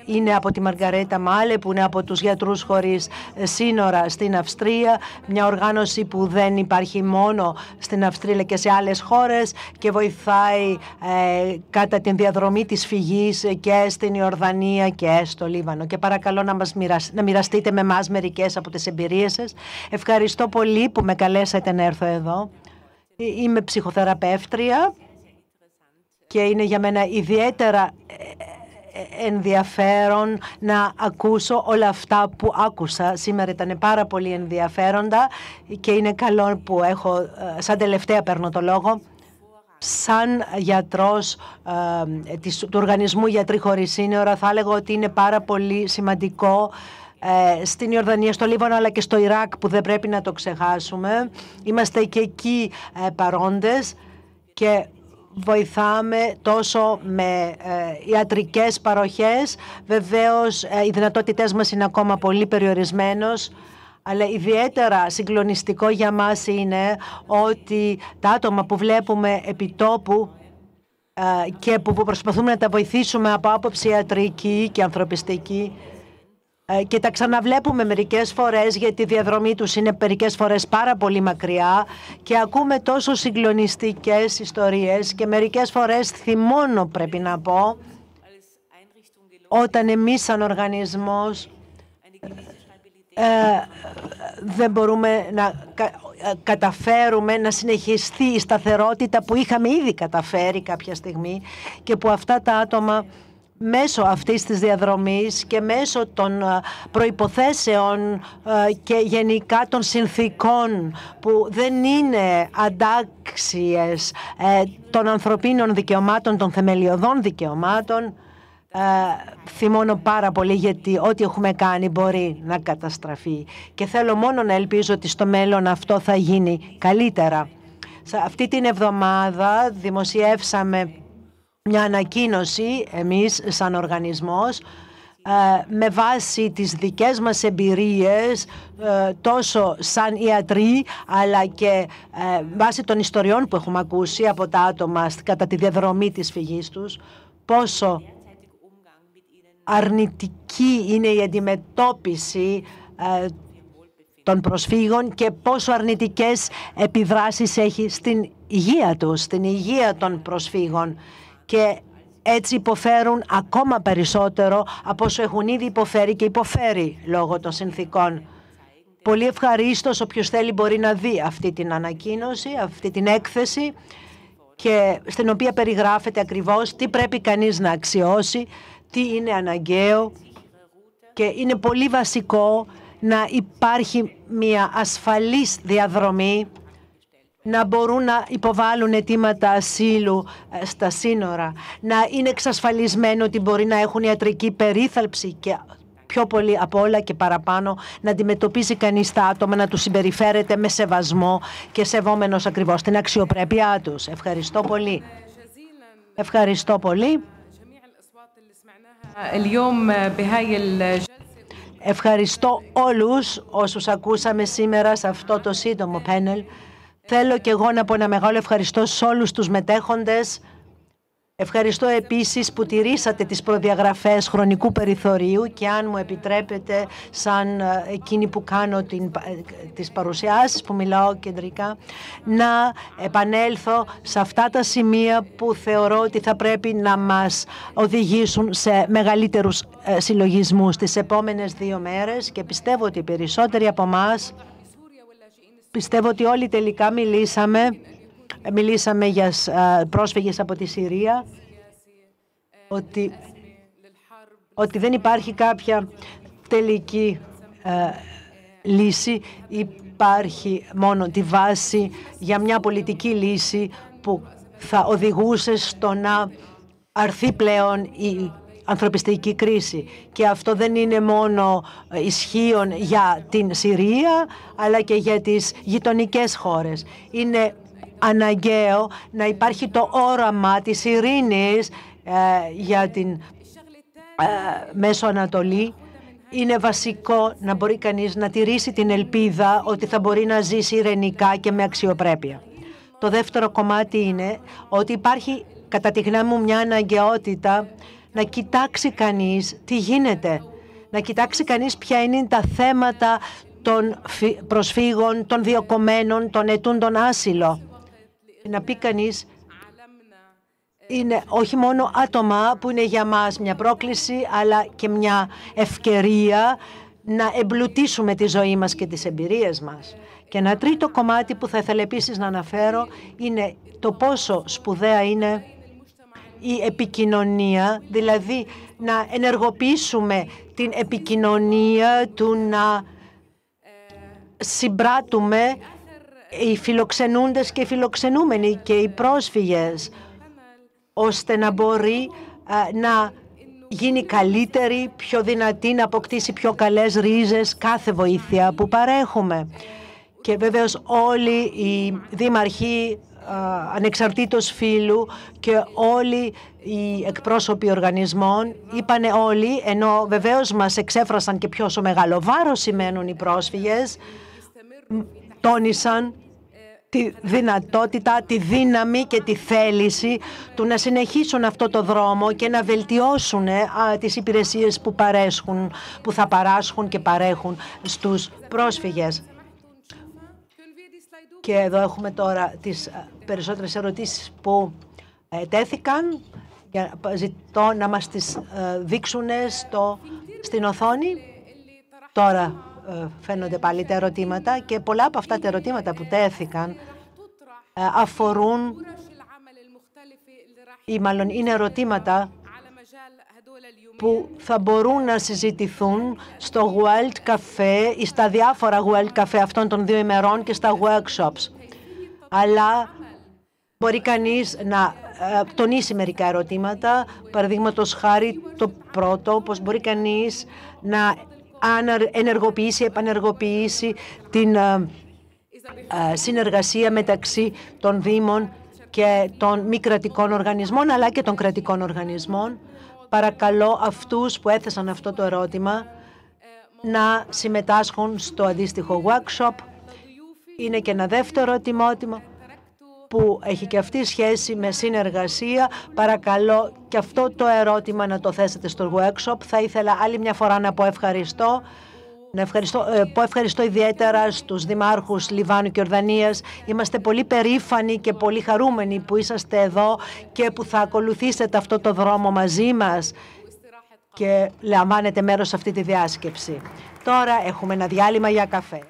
είναι από τη Μαργαρέτα Μάλε, που είναι από τους Γιατρούς Χωρίς Σύνορα στην Αυστρία, μια οργάνωση που δεν υπάρχει μόνο στην Αυστρία αλλά και σε άλλες χώρες και βοηθάει κατά την διαδρομή της φυγής και στην Ιορδανία και στο Λίβανο. Και παρακαλώ να μοιραστείτε με εμάς μερικές από τις εμπειρίες σας. Ευχαριστώ πολύ που με καλέσατε να έρθω εδώ. Είμαι ψυχοθεραπεύτρια και είναι για μένα ιδιαίτερα ενδιαφέρον να ακούσω όλα αυτά που άκουσα. Σήμερα ήταν πάρα πολύ ενδιαφέροντα και είναι καλό που σαν τελευταία παίρνω το λόγο. Σαν γιατρός του Οργανισμού Γιατροί Χωρίς Σύνορα θα έλεγα ότι είναι πάρα πολύ σημαντικό στην Ιορδανία, στο Λίβανο αλλά και στο Ιράκ, που δεν πρέπει να το ξεχάσουμε. Είμαστε και εκεί παρόντες και βοηθάμε τόσο με ιατρικές παροχές. Βεβαίως οι δυνατότητές μας είναι ακόμα πολύ περιορισμένος, αλλά ιδιαίτερα συγκλονιστικό για μας είναι ότι τα άτομα που βλέπουμε επί τόπου και που προσπαθούμε να τα βοηθήσουμε από άποψη ιατρική και ανθρωπιστική, και τα ξαναβλέπουμε μερικές φορές γιατί η διαδρομή τους είναι μερικές φορές πάρα πολύ μακριά και ακούμε τόσο συγκλονιστικές ιστορίες και μερικές φορές θυμώνω, πρέπει να πω, όταν εμείς σαν οργανισμός δεν μπορούμε να καταφέρουμε να συνεχιστεί η σταθερότητα που είχαμε ήδη καταφέρει κάποια στιγμή και που αυτά τα άτομα μέσω αυτής της διαδρομής και μέσω των προϋποθέσεων και γενικά των συνθήκων που δεν είναι αντάξιες των ανθρωπίνων δικαιωμάτων, των θεμελιωδών δικαιωμάτων, θυμώνω πάρα πολύ γιατί ό,τι έχουμε κάνει μπορεί να καταστραφεί και θέλω μόνο να ελπίζω ότι στο μέλλον αυτό θα γίνει καλύτερα. Σε αυτή την εβδομάδα δημοσιεύσαμε μια ανακοίνωση εμείς σαν οργανισμός με βάση τις δικές μας εμπειρίες τόσο σαν ιατροί αλλά και βάσει των ιστοριών που έχουμε ακούσει από τα άτομα κατά τη διαδρομή της φυγής τους, πόσο αρνητική είναι η αντιμετώπιση των προσφύγων και πόσο αρνητικές επιδράσεις έχει στην υγεία τους, στην υγεία των προσφύγων. Και έτσι υποφέρουν ακόμα περισσότερο από όσο έχουν ήδη υποφέρει και υποφέρει λόγω των συνθήκων. Πολύ ευχαρίστως όποιος θέλει μπορεί να δει αυτή την ανακοίνωση, αυτή την έκθεση και στην οποία περιγράφεται ακριβώς τι πρέπει κανείς να αξιώσει, τι είναι αναγκαίο και είναι πολύ βασικό να υπάρχει μια ασφαλής διαδρομή, να μπορούν να υποβάλουν αιτήματα ασύλου στα σύνορα, να είναι εξασφαλισμένο ότι μπορεί να έχουν ιατρική περίθαλψη και πιο πολύ από όλα και παραπάνω να αντιμετωπίζει κανείς τα άτομα, να τους συμπεριφέρεται με σεβασμό και σεβόμενος ακριβώς την αξιοπρέπειά τους. Ευχαριστώ πολύ. Ευχαριστώ πολύ. Ευχαριστώ όλους όσους ακούσαμε σήμερα σε αυτό το σύντομο πάνελ. Θέλω και εγώ να πω ένα μεγάλο ευχαριστώ σε όλους τους μετέχοντες. Ευχαριστώ επίσης που τηρήσατε τις προδιαγραφές χρονικού περιθωρίου και αν μου επιτρέπετε σαν εκείνη που κάνω τις παρουσιάσεις που μιλάω κεντρικά να επανέλθω σε αυτά τα σημεία που θεωρώ ότι θα πρέπει να μας οδηγήσουν σε μεγαλύτερους συλλογισμούς τις επόμενες 2 μέρες και πιστεύω ότι οι περισσότεροι από εμάς πιστεύω ότι όλοι τελικά μιλήσαμε για πρόσφυγες από τη Συρία, ότι δεν υπάρχει κάποια τελική λύση, υπάρχει μόνο τη βάση για μια πολιτική λύση που θα οδηγούσε στο να αρθεί πλέον η ανθρωπιστική κρίση. Και αυτό δεν είναι μόνο ισχύον για την Συρία, αλλά και για τις γειτονικές χώρες. Είναι αναγκαίο να υπάρχει το όραμα της ειρήνης για την Μέσο Ανατολή. Είναι βασικό να μπορεί κανείς να τηρήσει την ελπίδα ότι θα μπορεί να ζήσει ειρηνικά και με αξιοπρέπεια. Το δεύτερο κομμάτι είναι ότι υπάρχει, κατά τη γνώμη μου, μια αναγκαιότητα να κοιτάξει κανείς τι γίνεται. Να κοιτάξει κανείς ποια είναι τα θέματα των προσφύγων, των διοκομμένων, των αιτούντων άσυλο. Να πει κανείς, είναι όχι μόνο άτομα που είναι για μας μια πρόκληση, αλλά και μια ευκαιρία να εμπλουτίσουμε τη ζωή μας και τις εμπειρίες μας. Και ένα τρίτο κομμάτι που θα ήθελα επίσης να αναφέρω είναι το πόσο σπουδαία είναι η επικοινωνία, δηλαδή να ενεργοποιήσουμε την επικοινωνία του να συμπράττουμε οι φιλοξενούντες και οι φιλοξενούμενοι και οι πρόσφυγες, ώστε να μπορεί να γίνει καλύτερη, πιο δυνατή, να αποκτήσει πιο καλές ρίζες κάθε βοήθεια που παρέχουμε. Και βέβαιως όλοι οι δήμαρχοι ανεξαρτήτως φύλου και όλοι οι εκπρόσωποι οργανισμών είπανε όλοι, ενώ βεβαίως μας εξέφρασαν και πόσο μεγάλο βάρος σημαίνουν οι πρόσφυγες, τόνισαν τη δυνατότητα, τη δύναμη και τη θέληση του να συνεχίσουν αυτό το δρόμο και να βελτιώσουν τις υπηρεσίες που θα παράσχουν και παρέχουν στους πρόσφυγες. Και εδώ έχουμε τώρα τις περισσότερες ερωτήσεις που τέθηκαν. Ζητώ να μας τις δείξουν στην οθόνη. Τώρα φαίνονται πάλι τα ερωτήματα και πολλά από αυτά τα ερωτήματα που τέθηκαν αφορούν ή μάλλον είναι ερωτήματα που θα μπορούν να συζητηθούν στο World Café ή στα διάφορα World Café αυτών των 2 ημερών και στα workshops. Αλλά μπορεί κανείς να τονίσει μερικά ερωτήματα, παραδείγματος χάρη το πρώτο, πως μπορεί κανείς να ενεργοποιήσει, επανεργοποιήσει την συνεργασία μεταξύ των Δήμων και των μη κρατικών οργανισμών, αλλά και των κρατικών οργανισμών. Παρακαλώ αυτούς που έθεσαν αυτό το ερώτημα να συμμετάσχουν στο αντίστοιχο workshop. Είναι και ένα δεύτερο ερώτημα που έχει και αυτή σχέση με συνεργασία. Παρακαλώ και αυτό το ερώτημα να το θέσετε στο workshop. Θα ήθελα άλλη μια φορά να πω ευχαριστώ. Πω ευχαριστώ ιδιαίτερα στους δημάρχους Λιβάνου και Ορδανίας. Είμαστε πολύ περήφανοι και πολύ χαρούμενοι που είσαστε εδώ και που θα ακολουθήσετε αυτό το δρόμο μαζί μας και λαμβάνετε μέρος σε αυτή τη διάσκεψη. Τώρα έχουμε ένα διάλειμμα για καφέ.